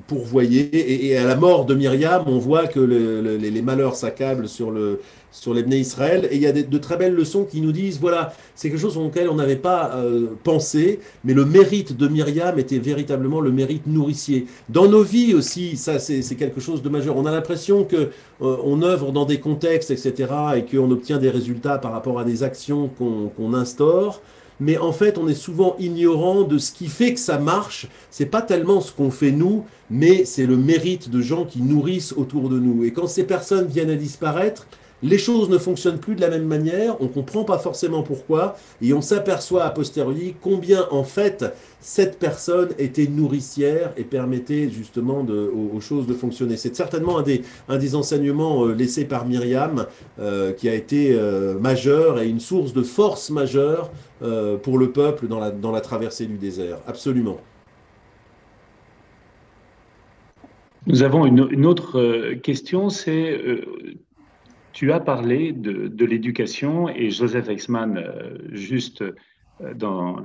pourvoyait. Et à la mort de Myriam, on voit que les malheurs s'accablent sur les Bnei Israël. Et il y a de très belles leçons qui nous disent, voilà, c'est quelque chose auquel on n'avait pas pensé, mais le mérite de Myriam était véritablement le mérite nourricier. Dans nos vies aussi, ça c'est quelque chose de majeur. On a l'impression que on œuvre dans des contextes, etc., et qu'on obtient des résultats par rapport à des actions qu'on instaure. Mais en fait, on est souvent ignorant de ce qui fait que ça marche. C'est pas tellement ce qu'on fait nous, mais c'est le mérite de gens qui nourrissent autour de nous. Et quand ces personnes viennent à disparaître, les choses ne fonctionnent plus de la même manière, on ne comprend pas forcément pourquoi, et on s'aperçoit a posteriori combien en fait cette personne était nourricière et permettait justement aux choses de fonctionner. C'est certainement un des enseignements laissés par Myriam qui a été majeur et une source de force majeure pour le peuple dans la traversée du désert. Absolument. Nous avons une autre question, c'est tu as parlé de l'éducation et Joseph Exman, juste dans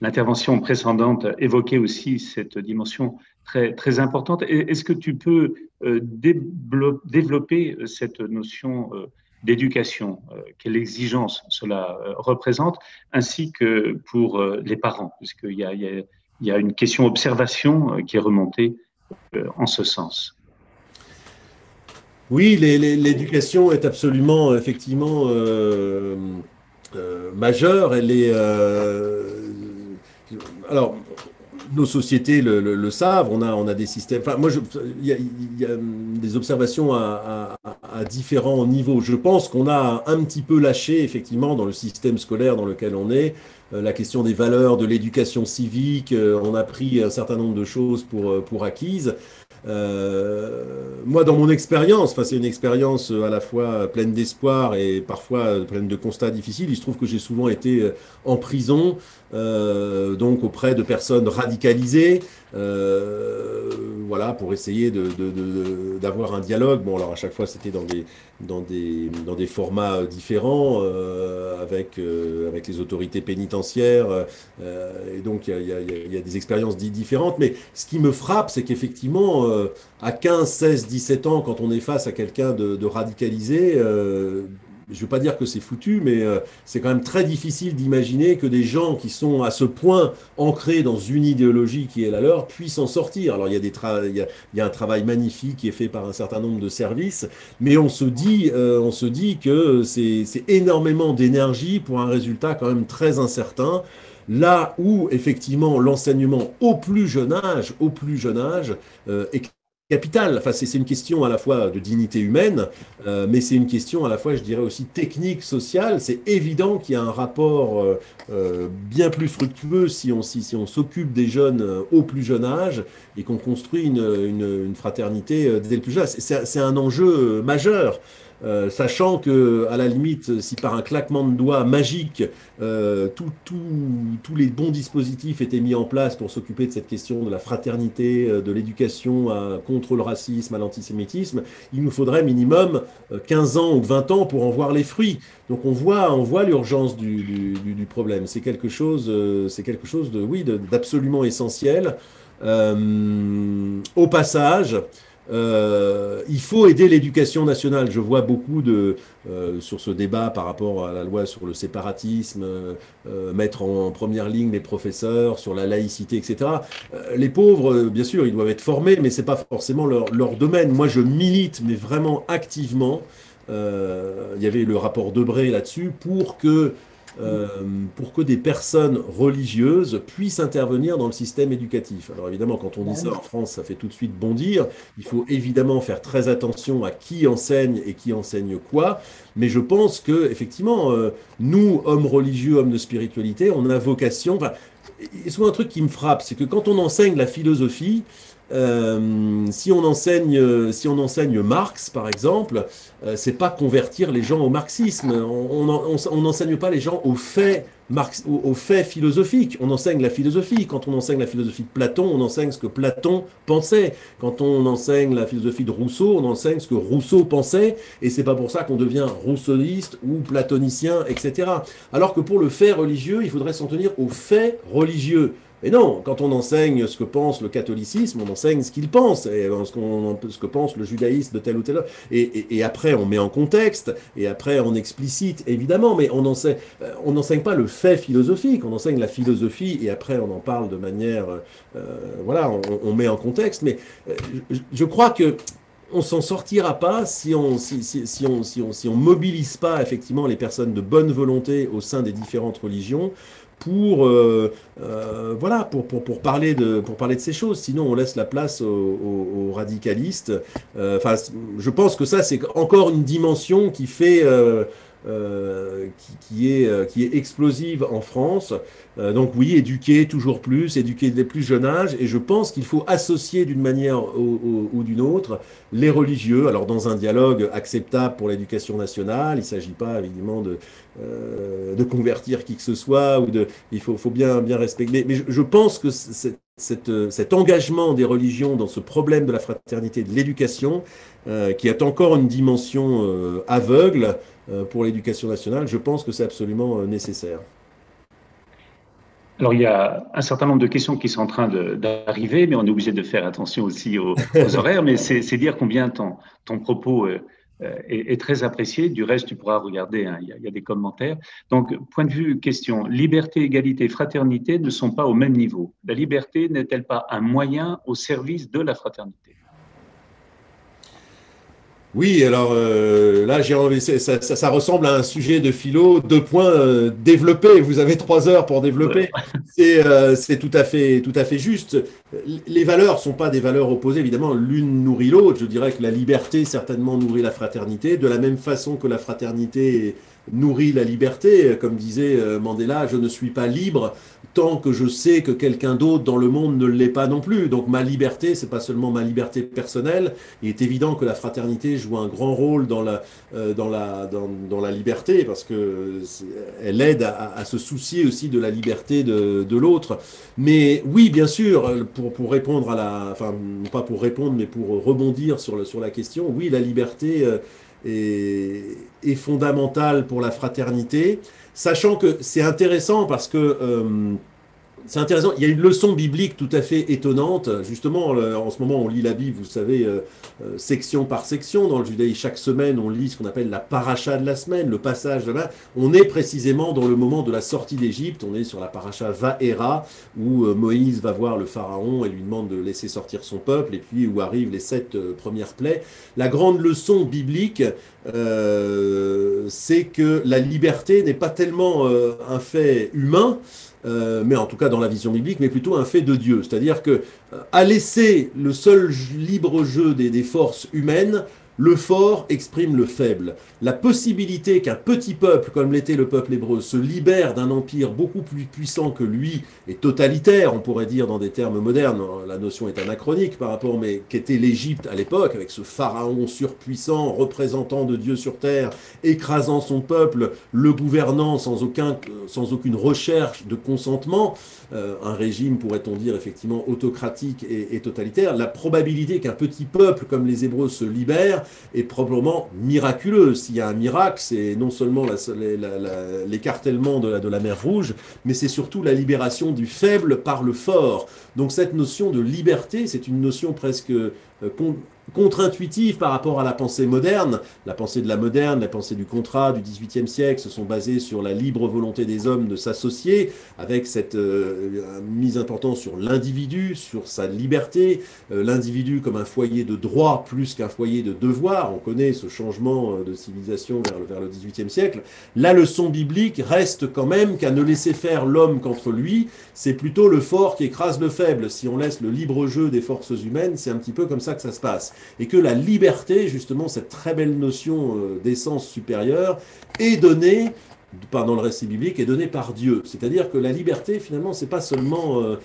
l'intervention précédente, évoquait aussi cette dimension très importante. Est-ce que tu peux développer cette notion d'éducation, quelle exigence cela représente, ainsi que pour les parents, puisqu'il y a une question observation qui est remontée en ce sens. Oui, l'éducation est absolument, effectivement, majeure. Elle est, alors, nos sociétés le savent. On a des systèmes. Enfin, moi, il y a des observations à différents niveaux. Je pense qu'on a un petit peu lâché, effectivement, dans le système scolaire dans lequel on est, la question des valeurs, de l'éducation civique. On a pris un certain nombre de choses pour acquises. Moi, dans mon expérience, enfin, c'est une expérience à la fois pleine d'espoir et parfois pleine de constats difficiles. Il se trouve que j'ai souvent été en prison, donc auprès de personnes radicalisées, voilà, pour essayer d'avoir un dialogue. Bon, alors à chaque fois, c'était dans des formats différents, avec les autorités pénitentiaires, et donc il y a des expériences différentes. Mais ce qui me frappe, c'est qu'effectivement, à 15, 16, 17 ans, quand on est face à quelqu'un de radicalisé, je ne veux pas dire que c'est foutu, mais c'est quand même très difficile d'imaginer que des gens qui sont à ce point ancrés dans une idéologie qui est la leur puissent en sortir. Alors il y a il y a un travail magnifique qui est fait par un certain nombre de services, mais on se dit que c'est énormément d'énergie pour un résultat quand même très incertain. Là où effectivement l'enseignement au plus jeune âge est capital. Enfin, c'est une question à la fois de dignité humaine, mais c'est une question à la fois, je dirais aussi technique, sociale. C'est évident qu'il y a un rapport bien plus fructueux si on s'occupe des jeunes au plus jeune âge et qu'on construit une fraternité dès le plus jeune âge. C'est un enjeu majeur. Sachant que, à la limite, si par un claquement de doigts magique, tous les bons dispositifs étaient mis en place pour s'occuper de cette question de la fraternité, de l'éducation contre le racisme, à l'antisémitisme, il nous faudrait minimum 15 ans ou 20 ans pour en voir les fruits. Donc on voit l'urgence du problème. C'est quelque chose de, oui, d'absolument essentiel. Au passage, il faut aider l'éducation nationale. Je vois beaucoup sur ce débat par rapport à la loi sur le séparatisme, mettre en première ligne les professeurs, sur la laïcité, etc. Les pauvres, bien sûr, ils doivent être formés, mais c'est pas forcément leur domaine. Moi, je milite, mais vraiment activement. Il y avait le rapport Debré là-dessus pour que euh, pour que des personnes religieuses puissent intervenir dans le système éducatif. Alors évidemment, quand on dit ça en France, ça fait tout de suite bondir. Il faut évidemment faire très attention à qui enseigne et qui enseigne quoi. Mais je pense que effectivement, nous, hommes religieux, hommes de spiritualité, on a vocation. Enfin, et souvent un truc qui me frappe, c'est que quand on enseigne la philosophie, si on enseigne Marx, par exemple, c'est pas convertir les gens au marxisme. On n'enseigne pas les gens aux faits, aux faits philosophiques. On enseigne la philosophie. Quand on enseigne la philosophie de Platon, on enseigne ce que Platon pensait. Quand on enseigne la philosophie de Rousseau, on enseigne ce que Rousseau pensait. Et c'est pas pour ça qu'on devient rousseauiste ou platonicien, etc. Alors que pour le fait religieux, il faudrait s'en tenir aux faits religieux. Mais non, quand on enseigne ce que pense le catholicisme, on enseigne ce qu'il pense, et ce que pense le judaïsme de tel ou tel. Et après, on met en contexte, et après, on explicite, évidemment, mais on n'enseigne pas le fait philosophique, on enseigne la philosophie, et après, on en parle de manière, voilà, on met en contexte. Mais je crois que on s'en sortira pas si on mobilise pas effectivement les personnes de bonne volonté au sein des différentes religions pour voilà pour parler de ces choses. Sinon, on laisse la place aux radicalistes. Enfin, je pense que ça c'est encore une dimension qui fait qui est explosive en France. Donc oui, éduquer dès le plus jeune âge, et je pense qu'il faut associer d'une manière ou d'une autre les religieux, alors dans un dialogue acceptable pour l'éducation nationale. Il ne s'agit pas évidemment de convertir qui que ce soit, il faut bien respecter. Mais je pense que cet engagement des religions dans ce problème de la fraternité, de l'éducation, qui est encore une dimension aveugle pour l'éducation nationale, je pense que c'est absolument nécessaire. Alors, il y a un certain nombre de questions qui sont en train d'arriver, mais on est obligé de faire attention aussi aux horaires. Mais c'est dire combien ton propos est très apprécié. Du reste, tu pourras regarder, hein, il y a des commentaires. Donc, point de vue, question. Liberté, égalité, fraternité ne sont pas au même niveau. La liberté n'est-elle pas un moyen au service de la fraternité? Oui, alors là, ça ressemble à un sujet de philo, deux points développés. Vous avez 3 heures pour développer. C'est tout à fait juste. Les valeurs sont pas des valeurs opposées, évidemment. L'une nourrit l'autre. Je dirais que la liberté certainement nourrit la fraternité, de la même façon que la fraternité nourrit la liberté. Comme disait Mandela, je ne suis pas libre tant que je sais que quelqu'un d'autre dans le monde ne l'est pas non plus. Donc ma liberté, c'est pas seulement ma liberté personnelle. Il est évident que la fraternité joue un grand rôle dans la liberté, parce que elle aide à se soucier aussi de la liberté de l'autre. Mais oui, bien sûr, pour répondre enfin, non pas pour répondre, mais pour rebondir sur la question, oui, la liberté est fondamentale pour la fraternité, sachant que c'est intéressant parce que c'est intéressant. Il y a une leçon biblique tout à fait étonnante. Justement, en ce moment, on lit la Bible, vous savez, section par section. Dans le judaïsme, chaque semaine, on lit ce qu'on appelle la paracha de la semaine, le passage de la. On est précisément dans le moment de la sortie d'Égypte. On est sur la paracha Vaera, où Moïse va voir le pharaon et lui demande de laisser sortir son peuple, et puis où arrivent les 7 premières plaies. La grande leçon biblique, c'est que la liberté n'est pas tellement un fait humain, mais en tout cas dans la vision biblique, mais plutôt un fait de Dieu. C'est-à-dire que à laisser le seul libre jeu des forces humaines, le fort exprime le faible. La possibilité qu'un petit peuple, comme l'était le peuple hébreu, se libère d'un empire beaucoup plus puissant que lui, et totalitaire, on pourrait dire dans des termes modernes, la notion est anachronique par rapport, mais qu'était l'Égypte à l'époque, avec ce pharaon surpuissant, représentant de Dieu sur terre, écrasant son peuple, le gouvernant sans aucune recherche de consentement, un régime, pourrait-on dire, effectivement autocratique et totalitaire. La probabilité qu'un petit peuple comme les Hébreux se libère est probablement miraculeuse. S'il y a un miracle, c'est non seulement l'écartèlement de la mer Rouge, mais c'est surtout la libération du faible par le fort. Donc cette notion de liberté, c'est une notion presque contre-intuitif par rapport à la pensée moderne. La pensée de la moderne, la pensée du contrat du XVIIIe siècle se sont basées sur la libre volonté des hommes de s'associer, avec cette mise importante sur l'individu, sur sa liberté, l'individu comme un foyer de droit plus qu'un foyer de devoir. On connaît ce changement de civilisation vers le XVIIIe siècle. La leçon biblique reste quand même qu'à ne laisser faire l'homme qu'entre lui, c'est plutôt le fort qui écrase le faible. Si on laisse le libre jeu des forces humaines, c'est un petit peu comme ça que ça se passe. Et que la liberté, justement, cette très belle notion d'essence supérieure, est donnée, dans le récit biblique, est donnée par Dieu. C'est-à-dire que la liberté, finalement, c'est pas seulement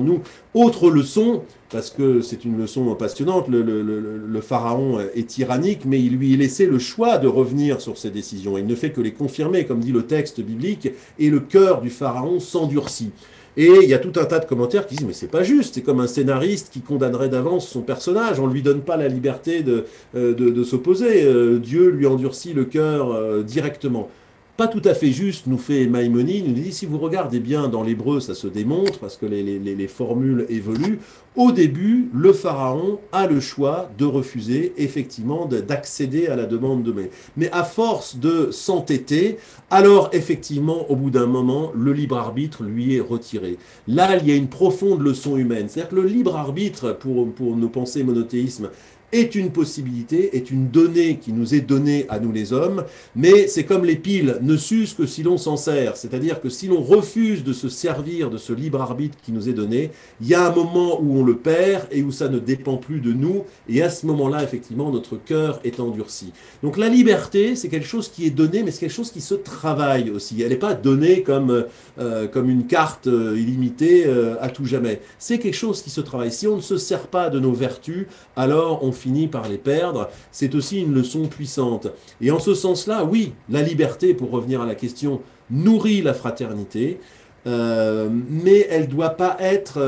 nous. Autre leçon, parce que c'est une leçon passionnante, le pharaon est tyrannique, mais il lui est laissé le choix de revenir sur ses décisions. Il ne fait que les confirmer, comme dit le texte biblique, et le cœur du pharaon s'endurcit. Et il y a tout un tas de commentaires qui disent mais c'est pas juste, c'est comme un scénariste qui condamnerait d'avance son personnage, on lui donne pas la liberté de s'opposer, Dieu lui endurcit le cœur directement. Pas tout à fait juste, nous fait Maïmonide, il nous dit si vous regardez bien dans l'hébreu, ça se démontre parce que les formules évoluent. Au début, le pharaon a le choix de refuser effectivement d'accéder à la demande de mai. Mais à force de s'entêter, alors effectivement, au bout d'un moment, le libre arbitre lui est retiré. Là, il y a une profonde leçon humaine. C'est-à-dire que le libre arbitre, pour nos pensées monothéisme, est une possibilité, est une donnée qui nous est donnée à nous les hommes, mais c'est comme les piles, ne s'usent que si l'on s'en sert. C'est-à-dire que si l'on refuse de se servir de ce libre arbitre qui nous est donné, il y a un moment où on le perd et où ça ne dépend plus de nous, et à ce moment-là, effectivement, notre cœur est endurci. Donc la liberté, c'est quelque chose qui est donné, mais c'est quelque chose qui se travaille aussi. Elle n'est pas donnée comme une carte illimitée à tout jamais. C'est quelque chose qui se travaille. Si on ne se sert pas de nos vertus, alors on finit par les perdre. C'est aussi une leçon puissante. Et en ce sens-là, oui, la liberté, pour revenir à la question, nourrit la fraternité, mais elle doit pas être,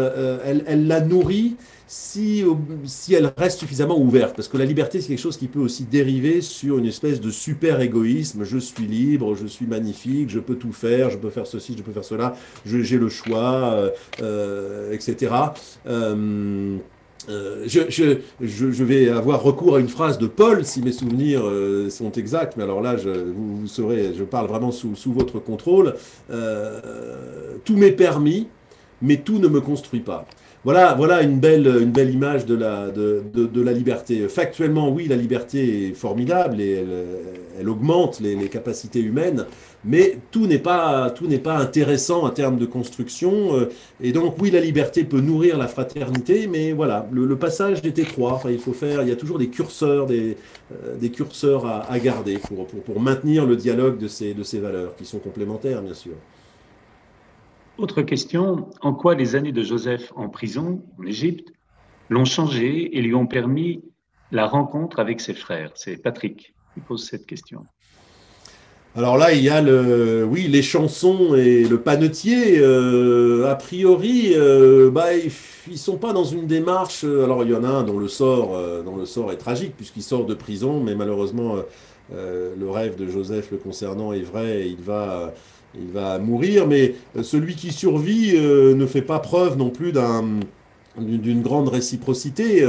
elle la nourrit si elle reste suffisamment ouverte. Parce que la liberté, c'est quelque chose qui peut aussi dériver sur une espèce de super égoïsme. Je suis libre, je suis magnifique, je peux tout faire, je peux faire ceci, je peux faire cela, j'ai le choix, etc. Je vais avoir recours à une phrase de Paul, si mes souvenirs sont exacts, mais alors là, vous saurez, je parle vraiment sous votre contrôle. Tout m'est permis, mais tout ne me construit pas. Voilà une belle image de la liberté. Factuellement, oui, la liberté est formidable et elle augmente les capacités humaines, mais tout n'est pas intéressant en termes de construction. Et donc, oui, la liberté peut nourrir la fraternité, mais voilà, le passage est étroit. Enfin, il y a toujours des curseurs, des curseurs à garder pour maintenir le dialogue de ces valeurs qui sont complémentaires, bien sûr. Autre question, en quoi les années de Joseph en prison, en Égypte, l'ont changé et lui ont permis la rencontre avec ses frères? C'est Patrick qui pose cette question. Alors là, il y a oui, les chansons et le panetier. A priori, ils sont pas dans une démarche. Alors il y en a un dont le sort est tragique puisqu'il sort de prison, mais malheureusement, le rêve de Joseph le concernant est vrai. Et il va mourir, mais celui qui survit ne fait pas preuve non plus d'une grande réciprocité.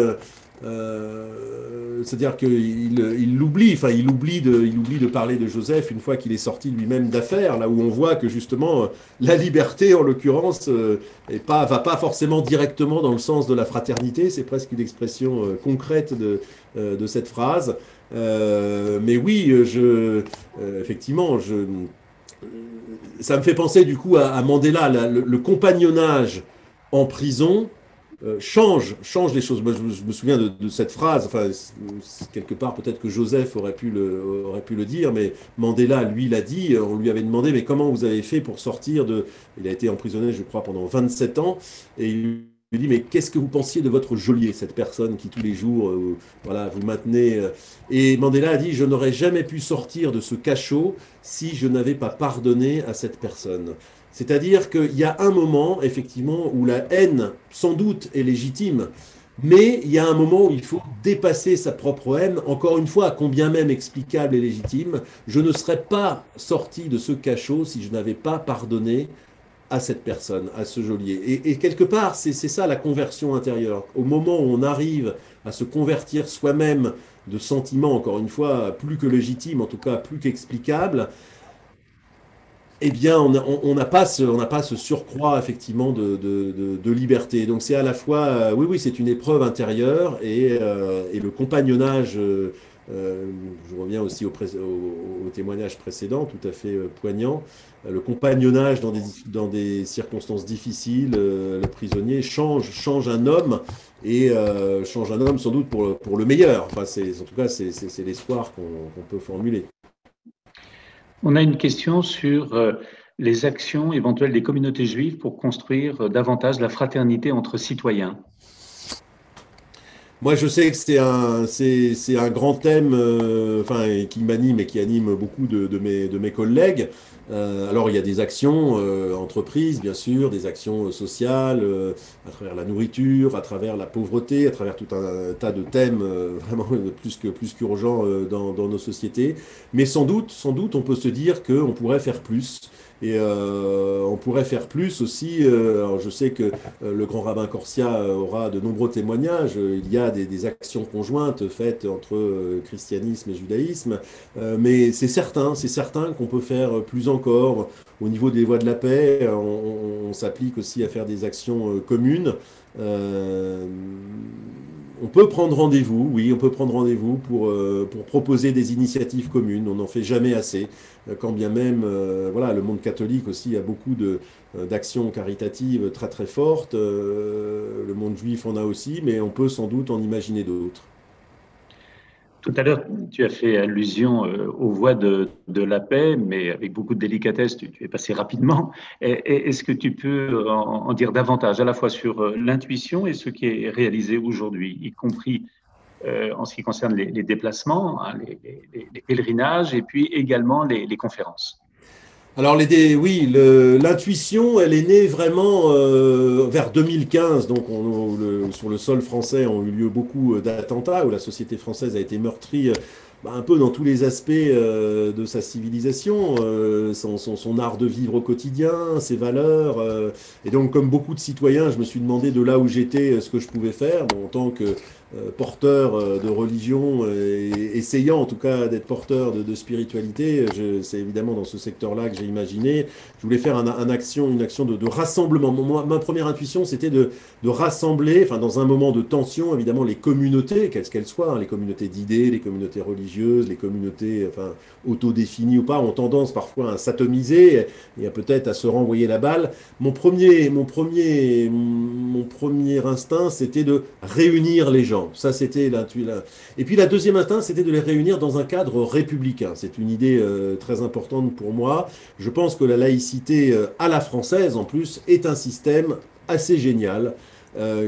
C'est-à-dire qu'il l'oublie, enfin il oublie de parler de Joseph une fois qu'il est sorti lui-même d'affaires, là où on voit que justement la liberté en l'occurrence va pas forcément directement dans le sens de la fraternité, c'est presque une expression concrète de cette phrase. Mais oui, effectivement, ça me fait penser du coup à Mandela, le compagnonnage en prison change les choses. Moi, je me souviens de cette phrase. Enfin, quelque part, peut-être que Joseph aurait pu le dire, mais Mandela, lui, l'a dit. On lui avait demandé, mais comment vous avez fait pour sortir de... Il a été emprisonné, je crois, pendant 27 ans. Et il lui dit, mais qu'est-ce que vous pensiez de votre geôlier, cette personne qui tous les jours, voilà, vous maintenez... Et Mandela a dit, je n'aurais jamais pu sortir de ce cachot si je n'avais pas pardonné à cette personne. C'est-à-dire qu'il y a un moment, effectivement, où la haine, sans doute, est légitime, mais il y a un moment où il faut dépasser sa propre haine, encore une fois, combien même explicable et légitime, je ne serais pas sorti de ce cachot si je n'avais pas pardonné à cette personne, à ce geôlier. Et quelque part, c'est ça la conversion intérieure. Au moment où on arrive à se convertir soi-même de sentiments, encore une fois, plus que légitimes, en tout cas plus qu'explicables, eh bien, on n'a pas on n'a pas ce surcroît effectivement de liberté. Donc c'est à la fois, oui, oui, c'est une épreuve intérieure et le compagnonnage. Euh, je reviens aussi au témoignage précédent, tout à fait poignant. Le compagnonnage dans des circonstances difficiles, le prisonnier change un homme et change un homme sans doute pour le meilleur. Enfin, en tout cas, c'est l'espoir qu'on peut formuler. On a une question sur les actions éventuelles des communautés juives pour construire davantage la fraternité entre citoyens. Moi, je sais que c'est un grand thème, enfin, qui m'anime et qui anime beaucoup de mes collègues. Alors, il y a des actions entreprises, bien sûr, des actions sociales, à travers la nourriture, à travers la pauvreté, à travers tout un tas de thèmes vraiment plus qu'urgents dans nos sociétés. Mais sans doute, on peut se dire qu'on pourrait faire plus. Et on pourrait faire plus aussi. Alors je sais que le grand rabbin Corsia aura de nombreux témoignages. Il y a des actions conjointes faites entre christianisme et judaïsme. Mais c'est certain qu'on peut faire plus encore. Au niveau des voies de la paix, on s'applique aussi à faire des actions communes. Euh, on peut prendre rendez-vous, oui, on peut prendre rendez-vous pour proposer des initiatives communes. On n'en fait jamais assez, quand bien même, voilà, le monde catholique aussi a beaucoup d'actions caritatives très très fortes. Le monde juif en a aussi, mais on peut sans doute en imaginer d'autres. Tout à l'heure, tu as fait allusion aux voies de la paix, mais avec beaucoup de délicatesse, tu es passé rapidement. Est-ce que tu peux en dire davantage, à la fois sur l'intuition et ce qui est réalisé aujourd'hui, y compris en ce qui concerne les déplacements, hein, les pèlerinages, et puis également les conférences? Alors, oui, l'intuition, elle est née vraiment vers 2015. Donc, sur le sol français ont eu lieu beaucoup d'attentats où la société française a été meurtrie un peu dans tous les aspects de sa civilisation, son art de vivre au quotidien, ses valeurs. Et donc, comme beaucoup de citoyens, je me suis demandé de là où j'étais ce que je pouvais faire. Bon, en tant que porteur de religion et essayant en tout cas d'être porteur de spiritualité, c'est évidemment dans ce secteur-là que j'ai imaginé. Je voulais faire une action de rassemblement. Ma première intuition, c'était de rassembler, enfin dans un moment de tension, évidemment les communautés, quelles qu'elles soient, hein, les communautés d'idées, les communautés religieuses, les communautés enfin, autodéfinies ou pas, ont tendance parfois à s'atomiser et peut-être à se renvoyer la balle. Mon premier instinct, c'était de réunir les gens. Ça, c'était Et puis la deuxième instinct, c'était de les réunir dans un cadre républicain. C'est une idée très importante pour moi. Je pense que la laïcité à la française, en plus, est un système assez génial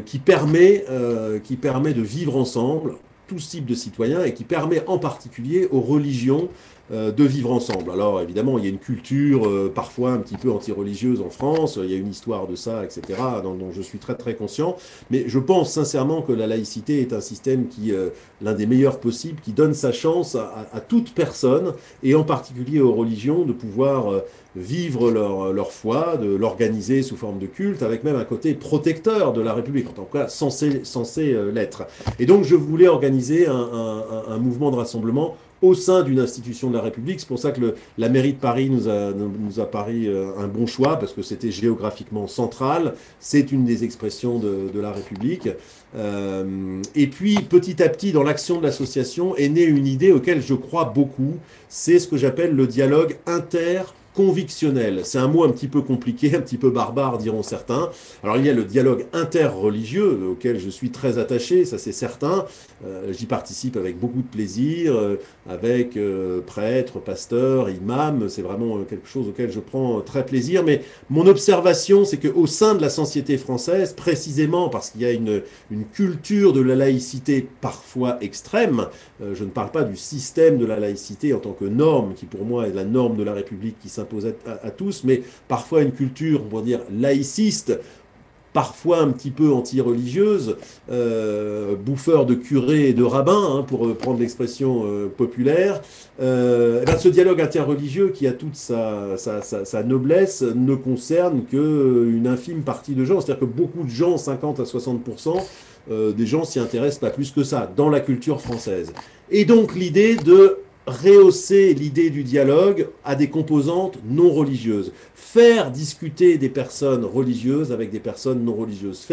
qui permet de vivre ensemble tout type de citoyens et qui permet en particulier aux religions de vivre ensemble. Alors évidemment, il y a une culture parfois un petit peu anti-religieuse en France, il y a une histoire de ça, etc., dont je suis très très conscient, mais je pense sincèrement que la laïcité est un système l'un des meilleurs possibles, qui donne sa chance à toute personne, et en particulier aux religions, de pouvoir vivre leur foi, de l'organiser sous forme de culte, avec même un côté protecteur de la République, en tant que cas censé l'être. Et donc je voulais organiser un mouvement de rassemblement au sein d'une institution de la République. C'est pour ça que la mairie de Paris nous a paru un bon choix, parce que c'était géographiquement central, c'est une des expressions de la République. Et puis, petit à petit, dans l'action de l'association, est née une idée auquel je crois beaucoup, c'est ce que j'appelle le dialogue interconvictionnel. C'est un mot un petit peu compliqué, un petit peu barbare, diront certains. Alors, il y a le dialogue interreligieux, auquel je suis très attaché, ça c'est certain. J'y participe avec beaucoup de plaisir, avec prêtres, pasteurs, imams. C'est vraiment quelque chose auquel je prends très plaisir. Mais mon observation, c'est qu'au sein de la société française, précisément parce qu'il y a une culture de la laïcité parfois extrême, je ne parle pas du système de la laïcité en tant que norme, qui pour moi est la norme de la République qui s'impose à tous, mais parfois une culture, on va dire, laïciste, parfois un petit peu anti-religieuse, bouffeur de curés et de rabbins, hein, pour prendre l'expression populaire, eh ben, ce dialogue interreligieux qui a toute sa noblesse ne concerne qu'une infime partie de gens. C'est-à-dire que beaucoup de gens, 50 à 60%, des gens s'y intéressent pas plus que ça dans la culture française. Et donc l'idée de rehausser l'idée du dialogue à des composantes non religieuses. Faire discuter des personnes religieuses avec des personnes non religieuses.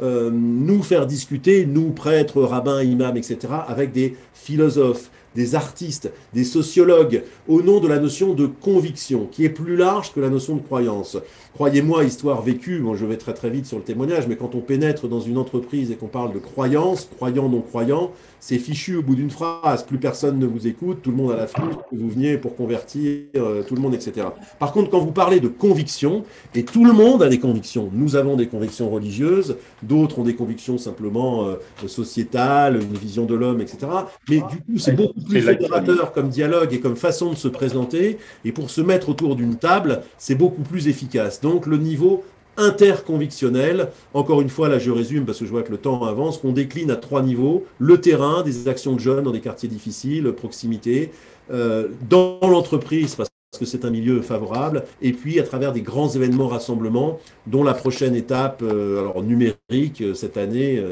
Nous faire discuter, nous, prêtres, rabbins, imams, etc., avec des philosophes, des artistes, des sociologues, au nom de la notion de conviction, qui est plus large que la notion de croyance. Croyez-moi, histoire vécue, bon, je vais très très vite sur le témoignage, mais quand on pénètre dans une entreprise et qu'on parle de croyance, croyant, non croyant, c'est fichu au bout d'une phrase. Plus personne ne vous écoute, tout le monde a la flûte, vous veniez pour convertir tout le monde, etc. Par contre, quand vous parlez de conviction, et tout le monde a des convictions, nous avons des convictions religieuses, d'autres ont des convictions simplement sociétales, une vision de l'homme, etc. Mais du coup, c'est beaucoup plus fédérateur comme dialogue et comme façon de se présenter, et pour se mettre autour d'une table, c'est beaucoup plus efficace. Donc le niveau interconvictionnel, encore une fois, là je résume parce que je vois que le temps avance, qu'on décline à 3 niveaux: le terrain, des actions de jeunes dans des quartiers difficiles, proximité, dans l'entreprise, parce que c'est un milieu favorable, et puis à travers des grands événements, rassemblements, dont la prochaine étape, alors numérique, cette année,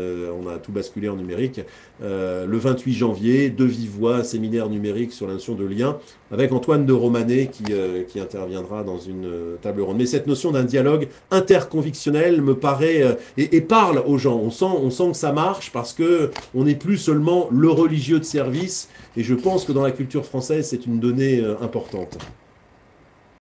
on a tout basculé en numérique, le 28 janvier, de vive voix, un séminaire numérique sur la notion de lien, avec Antoine de Romanet qui interviendra dans une table ronde. Mais cette notion d'un dialogue interconvictionnel me paraît, et parle aux gens, on sent que ça marche, parce que on n'est plus seulement le religieux de service, et je pense que dans la culture française, c'est une donnée importante.